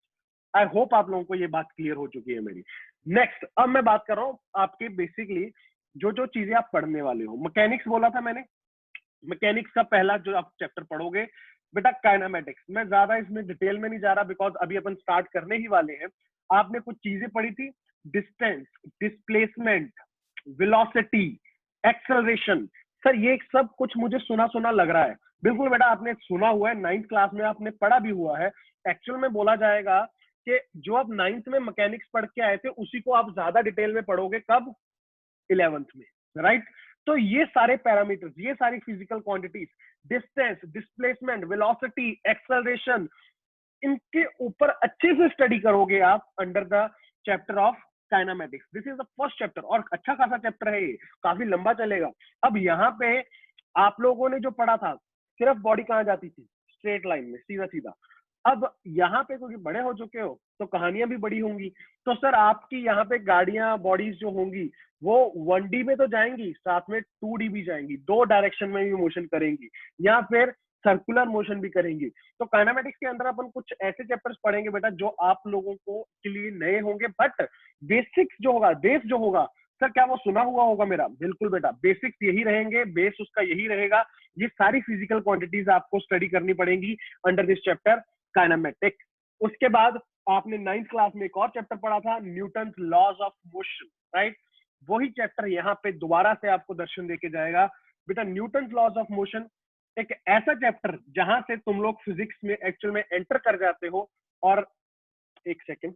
आई होप आप लोगों को ये बात क्लियर हो चुकी है मेरी। नेक्स्ट, अब मैं बात कर रहा हूँ आपके बेसिकली जो जो चीजें आप पढ़ने वाले हो। मैकेनिक्स बोला था मैंने, मैकेनिक्स का पहला जो आप चैप्टर पढ़ोगे बेटा काइनेमेटिक्स। मैं ज्यादा इसमें डिटेल में नहीं जा रहा, बिकॉज अभी अपन स्टार्ट करने ही वाले हैं। आपने कुछ चीजें पढ़ी थी, distance, displacement, velocity, acceleration. Sir ये सब कुछ मुझे सुना सुना लग रहा है। बिल्कुल बेटा, आपने सुना हुआ है, 9th क्लास में आपने पढ़ा भी हुआ है। एक्चुअल में बोला जाएगा कि जो आप 9th में मैकेनिक्स पढ़ के आए थे, उसी को आप ज्यादा डिटेल में पढ़ोगे कब, 11th में, राइट। तो ये सारे पैरामीटर्स, ये सारी physical quantities, distance, displacement, velocity, acceleration, इनके ऊपर अच्छे से स्टडी करोगे आप under the chapter of kinematics. This is the first chapter, और अच्छा खासा चैप्टर है ये, काफी लंबा चलेगा। अब यहाँ पे आप लोगों ने जो पढ़ा था, सिर्फ बॉडी कहाँ जाती थी, स्ट्रेट लाइन में, सीधा सीधा। अब यहाँ पे क्योंकि बड़े हो चुके हो तो कहानियां भी बड़ी होंगी, तो सर आपकी यहाँ पे गाड़ियां, बॉडीज जो होंगी वो 1D में तो जाएंगी, साथ में 2D भी जाएंगी, दो डायरेक्शन में भी मोशन करेंगी, या फिर सर्कुलर मोशन भी करेंगी। तो काइनेमेटिक्स के अंदर अपन कुछ ऐसे चैप्टर्स पढ़ेंगे बेटा जो आप लोगों को के लिए नए होंगे, बट बेसिक्स जो होगा, बेस जो होगा, सर क्या वो सुना हुआ होगा मेरा? बिल्कुल बेटा, बेसिक्स यही रहेंगे, बेस उसका यही रहेगा। ये सारी फिजिकल क्वांटिटीज आपको स्टडी करनी पड़ेंगी अंडर दिस चैप्टर काइनेमेटिक्स। उसके बाद आपने 9th क्लास में एक और चैप्टर पढ़ा था, Newton's laws of motion, right. वही चैप्टर यहाँ पे दोबारा से आपको दर्शन देके जाएगा बेटा। न्यूटन्स लॉज ऑफ मोशन एक ऐसा चैप्टर जहां से तुम लोग फिजिक्स में एक्चुअल में एंटर कर जाते हो। और एक सेकेंड,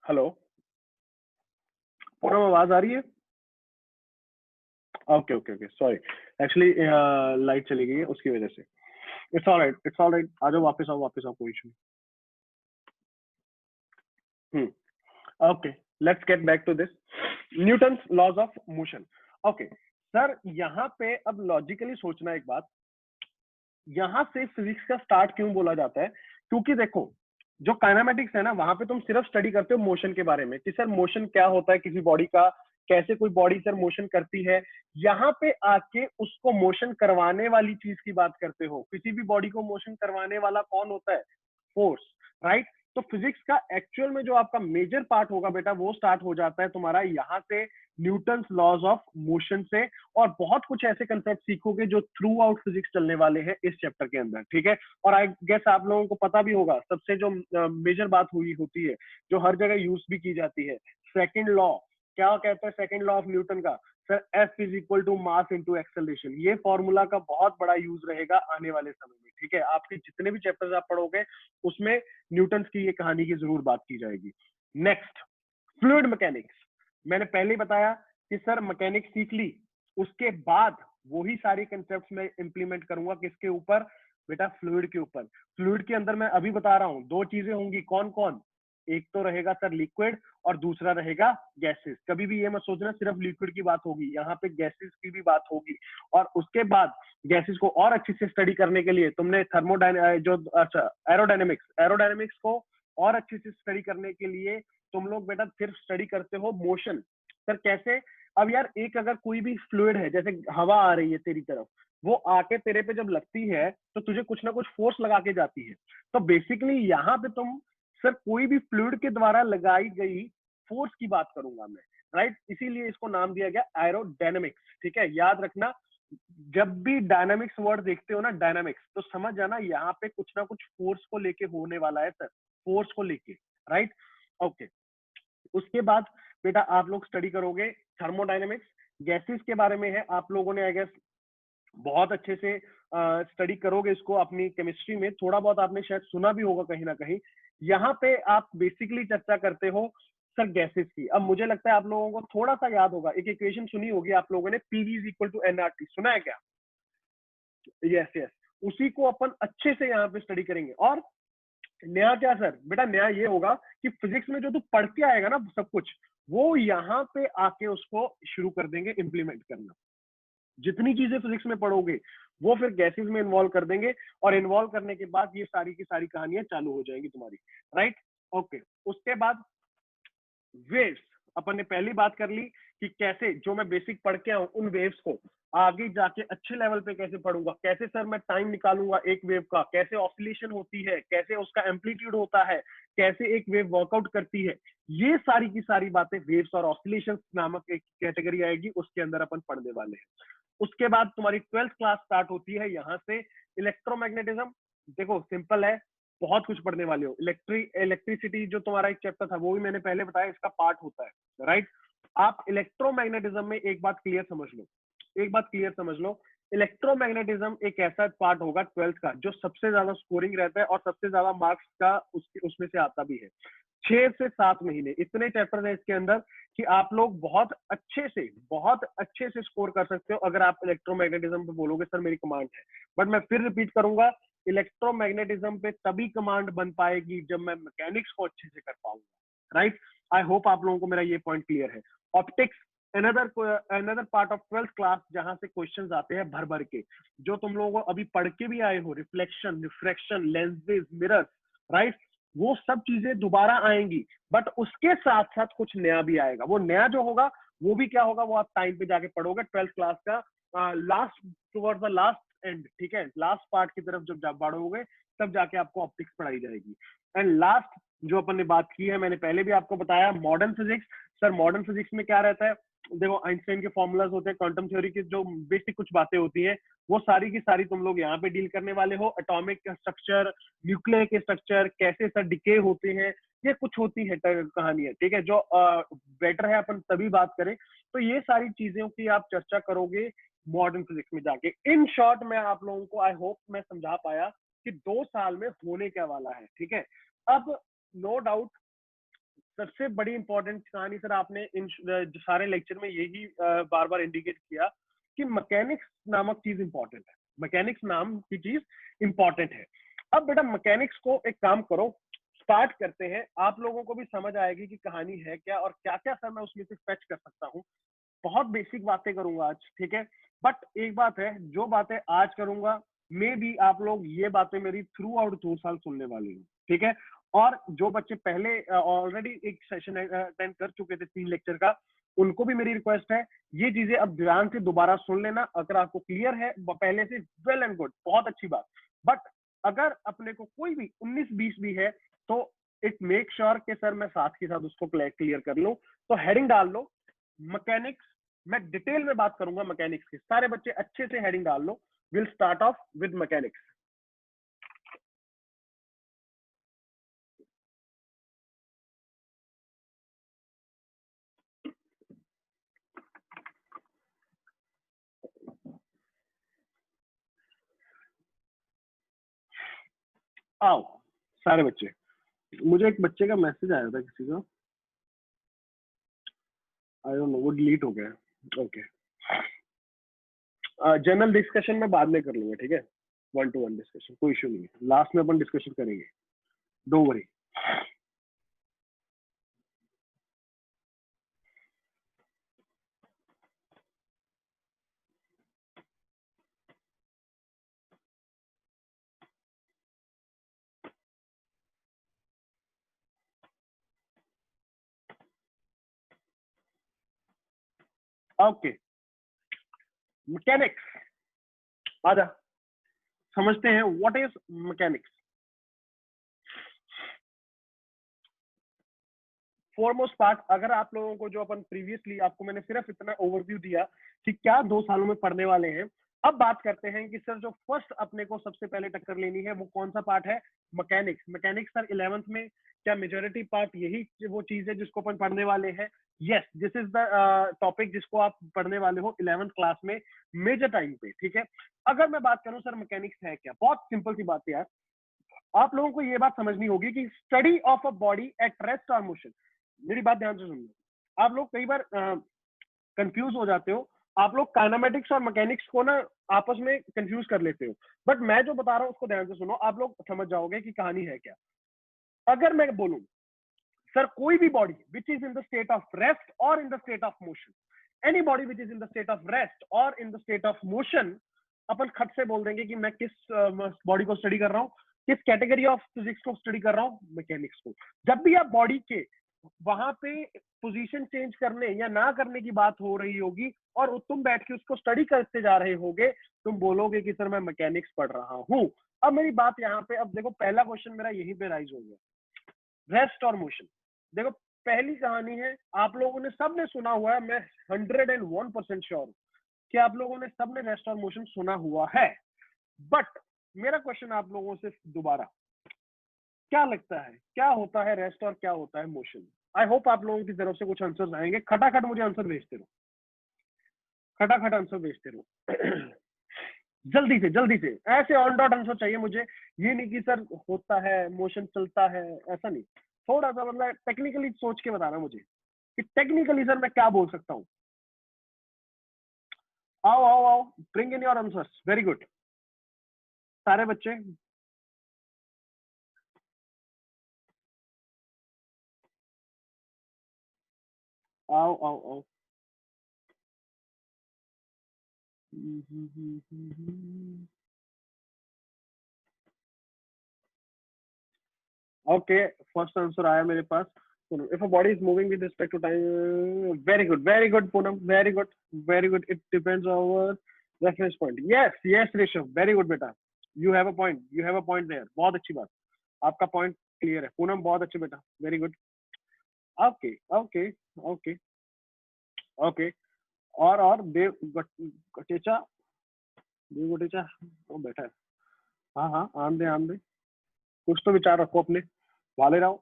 हेलो, पूरा आवाज आ रही है? Okay okay okay, sorry, actually light चली गई है उसकी वजह से। इट्स ऑलराइट, इट्स ऑलराइट, आ जाओ, वापस आओ, वापस आओ, कोई इशू नहीं। Okay, let's get back to this Newton's laws of motion. Okay sir, यहाँ पे अब लॉजिकली सोचना एक बात, यहाँ से फिजिक्स का स्टार्ट क्यों बोला जाता है? क्योंकि देखो, जो काइनेमेटिक्स है ना, वहां पे तुम सिर्फ स्टडी करते हो मोशन के बारे में कि सर मोशन क्या होता है किसी बॉडी का, कैसे कोई बॉडी सर मोशन करती है। यहाँ पे आके उसको मोशन करवाने वाली चीज की बात करते हो। किसी भी बॉडी को मोशन करवाने वाला कौन होता है? Force, right. तो फिजिक्स का एक्चुअल में जो आपका मेजर पार्ट होगा बेटा, वो स्टार्ट हो जाता है तुम्हारा यहाँ से, न्यूटन्स लॉज ऑफ मोशन से। और बहुत कुछ ऐसे कंसेप्ट सीखोगे जो थ्रू आउट फिजिक्स चलने वाले हैं इस चैप्टर के अंदर, ठीक है। और आई गेस आप लोगों को पता भी होगा, सबसे जो मेजर बात हुई होती है, जो हर जगह यूज भी की जाती है, सेकंड लॉ, क्या कहता है सेकंड लॉ ऑफ न्यूटन का? Sir F is equal to mass into acceleration. ये फॉर्मूला का बहुत बड़ा यूज रहेगा आने वाले समय में, ठीक है। आपके जितने भी चैप्टर्स आप पढ़ोगे उसमें न्यूटन की ये कहानी की जरूर बात की जाएगी। Next, fluid mechanics. मैंने पहले ही बताया कि सर मैकेनिक्स सीख ली, उसके बाद वही सारी कंसेप्ट में इंप्लीमेंट करूंगा किसके ऊपर? बेटा फ्लूइड के ऊपर। फ्लूइड के अंदर मैं अभी बता रहा हूं दो चीजें होंगी, कौन कौन? एक तो रहेगा सर लिक्विड और दूसरा रहेगा गैसेस। कभी भी ये मत सोचना सिर्फ लिक्विड की बात होगी, यहाँ पे गैसेस की भी बात होगी। और उसके बाद गैसेस को और अच्छे से स्टडी करने के लिए तुमने एरोडायनेमिक्स, एरोडायनेमिक्स को और अच्छे से स्टडी करने के लिए तुम लोग बेटा फिर स्टडी करते हो मोशन। सर कैसे? अब यार एक अगर कोई भी फ्लूइड है, जैसे हवा आ रही है तेरी तरफ, वो आके तेरे पे जब लगती है तो तुझे कुछ ना कुछ फोर्स लगा के जाती है। तो बेसिकली यहाँ पे तुम सर कोई भी फ्लूइड के द्वारा लगाई गई फोर्स की बात करूंगा मैं, राइट। इसीलिए इसको नाम दिया गया एरोडायनेमिक्स, ठीक है। याद रखना, जब भी डायनामिक्स वर्ड देखते हो ना, डायनामिक्स, तो समझ जाना यहाँ पे कुछ ना कुछ फोर्स को लेके होने वाला है सर, फोर्स को लेके, राइट। ओके, उसके बाद बेटा आप लोग स्टडी करोगे थर्मोडायनेमिक्स। गैसेस के बारे में है, आप लोगों ने आई गेस बहुत अच्छे से स्टडी करोगे इसको अपनी केमिस्ट्री में, थोड़ा बहुत आपने शायद सुना भी होगा कहीं ना कहीं। यहाँ पे आप बेसिकली चर्चा करते हो सर गैसेस की। अब मुझे लगता है आप लोगों को थोड़ा सा याद होगा, एक इक्वेशन सुनी होगी आप लोगों ने, PV is equal to NRT, सुना है क्या? यस यस, उसी को अपन अच्छे से यहाँ पे स्टडी करेंगे। और नया क्या सर? बेटा नया ये होगा कि फिजिक्स में जो तू पढ़ के आएगा ना सब कुछ, वो यहाँ पे आके उसको शुरू कर देंगे इम्प्लीमेंट करना। जितनी चीजें फिजिक्स में पढ़ोगे वो फिर गैसेस में इन्वॉल्व कर देंगे, और इन्वॉल्व करने के बाद ये सारी की सारी कहानियां चालू हो जाएंगी तुम्हारी, राइट। ओके, उसके बाद वेव्स, अपन ने पहली बात कर ली कि कैसे जो मैं बेसिक पढ़ के आऊं उन वेव्स को आगे जाके अच्छे लेवल पे कैसे पढ़ूंगा, कैसे सर मैं टाइम निकालूंगा एक वेव का, कैसे ऑसिलेशन होती है, कैसे उसका एम्पलीट्यूड होता है, कैसे एक वेव वर्कआउट करती है। ये सारी की सारी बातें वेव्स और ऑसिलेशन नामक एक कैटेगरी आएगी, उसके अंदर अपन पढ़ने वाले हैं। उसके बाद तुम्हारी 12th क्लास स्टार्ट होती है यहाँ से इलेक्ट्रोमैग्नेटिज्म। देखो सिंपल है, बहुत कुछ पढ़ने वाले हो। इलेक्ट्रिसिटी जो तुम्हारा एक चैप्टर था वो भी मैंने पहले बताया, इसका पार्ट होता है, राइट। आप इलेक्ट्रोमैग्नेटिज्म में एक बात क्लियर समझ लो, एक बात क्लियर समझ लो, इलेक्ट्रोमैग्नेटिज्म एक ऐसा पार्ट होगा 12th का जो सबसे ज्यादा स्कोरिंग रहता है और सबसे ज्यादा मार्क्स का उसमें से आता भी है। 6 से 7 महीने इतने चैप्टर है इसके अंदर कि आप लोग बहुत अच्छे से स्कोर कर सकते हो अगर आप इलेक्ट्रोमैग्नेटिज्म पे बोलोगे सर मेरी कमांड है। बट मैं फिर रिपीट करूंगा, इलेक्ट्रोमैग्नेटिज्म पे तभी कमांड बन पाएगी जब मैं मैकेनिक्स को अच्छे से कर पाऊंगा, राइट। आई होप आप लोगों को मेरा ये पॉइंट क्लियर है। Optics, another part of 12th class जहां से क्वेश्चंस आते हैं भर भर के, जो तुम लोगों को अभी पढ़ के भी आए हो, reflection, refraction, lenses, mirrors, right. वो सब चीजें दोबारा आएंगी, बट उसके साथ साथ कुछ नया भी आएगा। वो नया जो होगा वो भी क्या होगा, वो आप टाइम पे जाके पढ़ोगे 12th क्लास का last, towards the last and, ठीक है, लास्ट पार्ट की तरफ जब बढ़ोगे तब जाके आपको ऑप्टिक्स पढ़ाई जाएगी। एंड लास्ट जो अपन ने बात की है, मैंने पहले भी आपको बताया, modern physics. Sir modern physics में क्या रहता है? देखो आइंस्टाइन के फॉर्मूलाज होते हैं, क्वांटम थ्योरी की जो बेसिक कुछ बातें होती है वो सारी की सारी तुम लोग यहाँ पे डील करने वाले हो। एटॉमिक स्ट्रक्चर, न्यूक्लियर के स्ट्रक्चर, कैसे सर डिके होते हैं, ये कुछ होती है कहानियां, ठीक है। जो बेटर है अपन तभी बात करें, तो ये सारी चीजों की आप चर्चा करोगे मॉडर्न फिजिक्स में जाके। इन शॉर्ट मैं आप लोगों को आई होप मैं समझा पाया कि 2 साल में होने क्या वाला है, ठीक है। अब नो डाउट सबसे बड़ी इंपॉर्टेंट कहानी सर आपने इन सारे लेक्चर में यही बार बार इंडिकेट किया कि मैकेनिक्स नामक चीज इंपॉर्टेंट है, मैकेनिक्स नाम की चीज इंपॉर्टेंट है। अब बेटा मैकेनिक्स को एक काम करो, स्टार्ट करते हैं, आप लोगों को भी समझ आएगी कि कहानी है क्या और क्या क्या सर मैं उसमें से फेच कर सकता हूँ। बहुत बेसिक बातें करूंगा आज, ठीक है। बट एक बात है, जो बातें आज करूंगा मे भी आप लोग ये बातें मेरी थ्रू आउट 2 साल सुनने वाली हो, ठीक है। और जो बच्चे पहले ऑलरेडी एक सेशन अटेंड कर चुके थे 3 लेक्चर का, उनको भी मेरी रिक्वेस्ट है ये चीजें अब ध्यान से दोबारा सुन लेना। अगर आपको क्लियर है पहले से, वेल एंड गुड, बहुत अच्छी बात। बट अगर अपने को कोई भी 19-20 भी है तो इट मेक श्योर कि सर मैं साथ के साथ उसको क्लियर कर लूं। तो हेडिंग डाल लो मैकेनिक्स, मैं डिटेल में बात करूंगा मैकेनिक्स की, सारे बच्चे अच्छे से हेडिंग डाल लो, will start off with mechanics. आओ सारे बच्चे, मुझे एक बच्चे का मैसेज आया था किसी का, आई डोंट नो वो डिलीट हो गया। ओके, जनरल डिस्कशन में बाद में कर लूंगा, ठीक है, 1-to-1 डिस्कशन, कोई इशू नहीं है, लास्ट में अपन डिस्कशन करेंगे, डोंट वरी। ओके, मैकेनिक्स, आजा समझते हैं what is mechanics. Foremost part, अगर आप लोगों को जो अपन प्रीवियसली आपको मैंने सिर्फ इतना ओवरव्यू दिया कि क्या 2 सालों में पढ़ने वाले हैं, अब बात करते हैं कि सर जो फर्स्ट अपने को सबसे पहले टक्कर लेनी है वो कौन सा पार्ट है, मैकेनिक्स। मैकेनिक्स सर 11th में क्या मेजोरिटी पार्ट यही वो चीज है जिसको अपन पढ़ने वाले हैं? Yes, this is the topic जिसको आप पढ़ने वाले हो 11th क्लास में मेजर टाइम पे, ठीक है। अगर मैं बात करूं सर मैकेनिक्स है क्या, बहुत सिंपल सी बात है यार, आप लोगों को ये बात समझनी होगी कि study of a body at rest और मोशन। मेरी बात ध्यान से सुनिए, आप लोग कई बार कंफ्यूज हो जाते हो, आप लोग काइनेमेटिक्स और मैकेनिक्स को ना आपस में कंफ्यूज कर लेते हो, बट मैं जो बता रहा हूँ उसको ध्यान से सुनो, आप लोग समझ जाओगे कि कहानी है क्या। अगर मैं बोलूं सर कोई भी body which is in the state of rest और in the state of motion, any body which is in the state of rest और in the state of motion, अपन खट से बोल देंगे कि मैं किस बॉडी को स्टडी कर रहा हूँ, किस कैटेगरी ऑफ फिजिक्स को स्टडी कर रहा हूँ, मैकेनिक्स को। जब भी आप बॉडी के वहां पे पोजीशन चेंज करने या ना करने की बात हो रही होगी और तुम बैठ के उसको स्टडी करते जा रहे होगे, तुम बोलोगे कि सर मैं मैकेनिक्स पढ़ रहा हूँ। अब मेरी बात यहाँ पे, अब देखो पहला क्वेश्चन मेरा यहीं पे राइज हो गया, रेस्ट और मोशन। देखो पहली कहानी है, आप लोगों ने सबने सुना हुआ है, मैं 101% श्योर कि आप लोगों ने सबने रेस्ट और मोशन सुना हुआ है, बट मेरा क्वेश्चन आप लोगों से दोबारा, क्या लगता है क्या होता है रेस्ट और क्या होता है मोशन? आई होप आप लोगों की तरफ से कुछ आंसर्स आएंगे, खटाखट मुझे आंसर भेजते रहो, खटाखट आंसर भेजते रहो। जल्दी से ऐसे ऑन डॉट आंसर चाहिए मुझे, ये नहीं कि सर होता है मोशन चलता है, ऐसा नहीं, थोड़ा सा मतलब टेक्निकली सोच के बताना मुझे कि टेक्निकली सर मैं क्या बोल सकता हूँ। आओ आओ आओ, bring in your answers, very good सारे बच्चे। आओ आओ आओ। ओके, फर्स्ट आंसर आया मेरे पास, if a body is moving with respect to time, very good Poonam, very good, it depends on our reference point, yes Rishabh, very good बेटा, you have a point there, बहुत अच्छी बात, आपका point clear है पूनम, बहुत अच्छे बेटा, very good. Okay okay okay okay, और देव गटेचा, देव गटेचा वो बैठा है, हाँ हाँ आन दे, कुछ तो विचार रखो अपने, वाले रहो।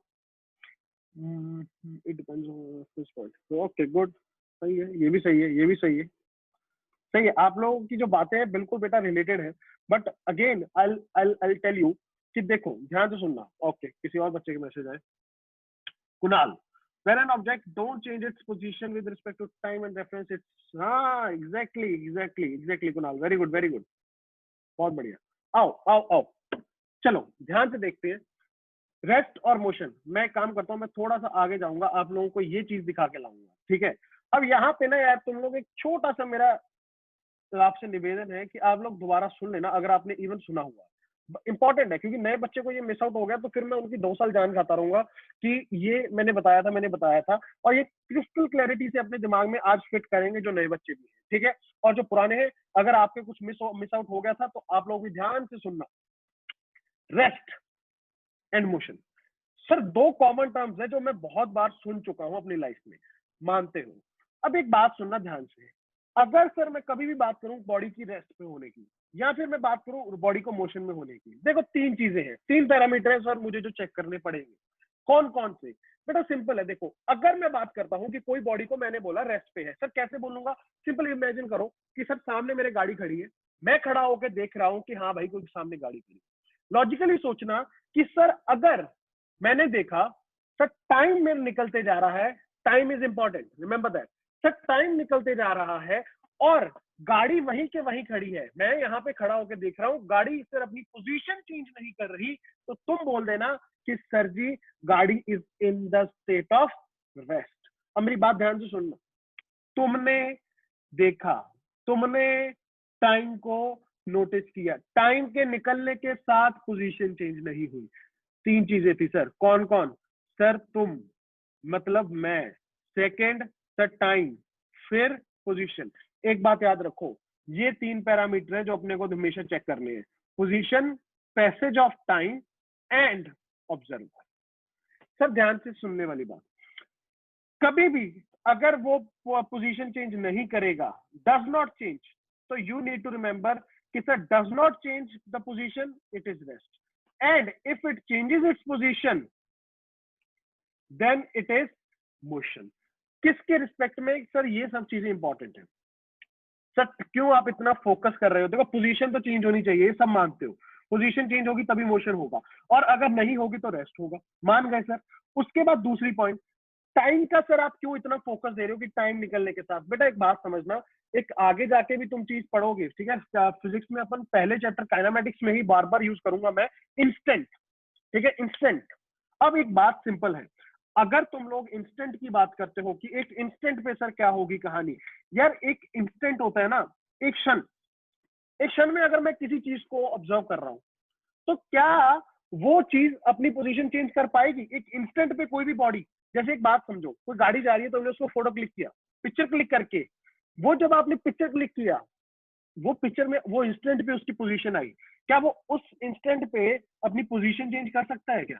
It depends on this point, okay good, सही है, ये भी सही है, ये भी सही है, सही है, आप लोगों की जो बातें हैं बिल्कुल बेटा रिलेटेड है, but again I tell you कि देखो ध्यान से सुनना। ओके, किसी और बच्चे के मैसेज आए, Kunal, when an object don't change its position with respect to time and reference, it's हाँ exactly कुणाल, very good, बहुत बढ़िया। आओ आओ आओ, चलो ध्यान से देखते हैं रेस्ट और मोशन। मैं काम करता हूँ, मैं थोड़ा सा आगे जाऊंगा, आप लोगों को ये चीज दिखा के लाऊंगा, ठीक है। अब यहाँ पे ना यार तुम लोग एक छोटा सा मेरा आपसे निवेदन है कि आप लोग दोबारा सुन लेना अगर आपने इवन सुना हुआ, इंपॉर्टेंट है, क्योंकि नए बच्चे को ये मिस आउट हो गया तो फिर मैं उनकी 2 साल जान खाता रहूंगा कि ये मैंने बताया था, और ये क्रिस्टल क्लैरिटी से अपने दिमाग में आज फिट करेंगे जो नए बच्चे भी हैं, ठीक है, और जो पुराने हैं, अगर आपके कुछ मिस आउट हो गया था तो आप लोग भी ध्यान से सुनना। Rest and motion sir 2 common terms है जो मैं बहुत बार सुन चुका हूं अपनी लाइफ में, मानते हो। अब एक बात सुनना ध्यान से, अगर सर मैं कभी भी बात करूं बॉडी की रेस्ट पे होने की, या फिर मैं बात करूं बॉडी को मोशन में होने की, देखो 3 चीजें हैं, 3 पैरामीटर है सर मुझे जो चेक करने पड़ेंगे, कौन कौन से? बेटा सिंपल है, देखो अगर मैं बात करता हूं कि कोई बॉडी को मैंने बोला रेस्ट पे है, सर कैसे बोलूंगा? सिंपल इमेजिन करो कि सर सामने मेरे गाड़ी खड़ी है, मैं खड़ा होकर देख रहा हूँ कि हाँ भाई कोई सामने गाड़ी खड़ी, लॉजिकली सोचना कि सर अगर मैंने देखा सर टाइम में निकलते जा रहा है, time is important, remember that, sir time निकलते जा रहा है और गाड़ी वहीं के वहीं खड़ी है, मैं यहाँ पे खड़ा होकर देख रहा हूँ, गाड़ी सर अपनी पोजीशन चेंज नहीं कर रही, तो तुम बोल देना कि सर जी गाड़ी is in the state of rest. अब मेरी बात ध्यान से सुनना, तुमने देखा, तुमने टाइम को नोटिस किया, टाइम के निकलने के साथ पोजीशन चेंज नहीं हुई, तीन चीजें थी सर, कौन कौन? सर तुम, मतलब मैं, सेकंड सर टाइम, फिर पोजीशन। एक बात याद रखो, ये तीन पैरामीटर है जो अपने को हमेशा चेक करने हैं, position, passage of time and observer. Sir ध्यान से सुनने वाली बात, कभी भी अगर वो पोजीशन चेंज नहीं करेगा, डज नॉट चेंज, तो यू नीड टू रिमेंबर कि sir does not change the position, it is rest, and if it changes its position then it is motion. किसके रिस्पेक्ट में? सर ये सब चीजें इंपॉर्टेंट है। सर क्यों आप इतना फोकस कर रहे हो? देखो पोजीशन तो चेंज होनी चाहिए, सब मानते हो, पोजीशन चेंज होगी तभी मोशन होगा, और अगर नहीं होगी तो रेस्ट होगा, मान गए सर। उसके बाद दूसरी पॉइंट, टाइम का सर आप क्यों इतना फोकस दे रहे हो कि टाइम निकलने के साथ? बेटा एक बात समझना, एक आगे जाके भी तुम चीज पढ़ोगे, ठीक है, फिजिक्स में अपन पहले चैप्टर काइनेमेटिक्स में ही बार बार यूज करूंगा मैं, इंस्टेंट, ठीक है, इंस्टेंट। अब एक बात सिंपल है, अगर तुम लोग इंस्टेंट की बात करते हो कि एक इंस्टेंट पे सर क्या होगी कहानी, यार एक इंस्टेंट होता है ना, एक क्षण, एक क्षण में अगर मैं किसी चीज को ऑब्जर्व कर रहा हूं, तो क्या वो चीज अपनी पोजीशन चेंज कर पाएगी? एक इंस्टेंट पे कोई भी बॉडी, जैसे एक बात समझो, कोई गाड़ी जा रही है, तो हमने उसको फोटो क्लिक किया, पिक्चर क्लिक करके, वो जब आपने पिक्चर क्लिक किया, वो पिक्चर में वो इंस्टेंट पे उसकी पोजीशन आई, क्या वो उस इंस्टेंट पे अपनी पोजीशन चेंज कर सकता है क्या?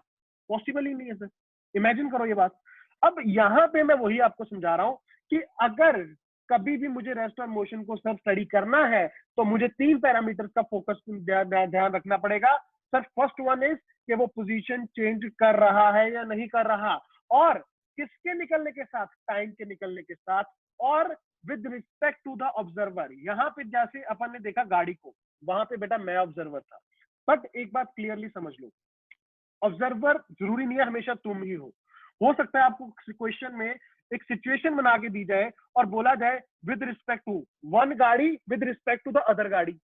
पॉसिबल ही नहीं है सर, इमेजिन करो ये बात। अब यहाँ पे मैं वही आपको समझा रहा हूँ कि अगर कभी भी मुझे रेस्ट और मोशन को सर स्टडी करना है, तो मुझे तीन पैरामीटर्स का फोकस ध्यान रखना पड़ेगा। सर फर्स्ट वन इज कि वो पोजीशन चेंज कर रहा है या नहीं कर रहा, और किसके निकलने के साथ? टाइम के निकलने के साथ, और with respect to the observer. यहाँ पे जैसे अपन ने देखा गाड़ी को, वहां पे बेटा मैं ऑब्जर्वर था, बट एक बात क्लियरली समझ लो, ऑब्जर्वर जरूरी नहीं है हमेशा तुम ही हो सकता है आपको क्वेश्चन में एक सिचुएशन बना के दी जाए और बोला जाए विद रिस्पेक्ट टू वन गाड़ी, with respect to the other गाड़ी।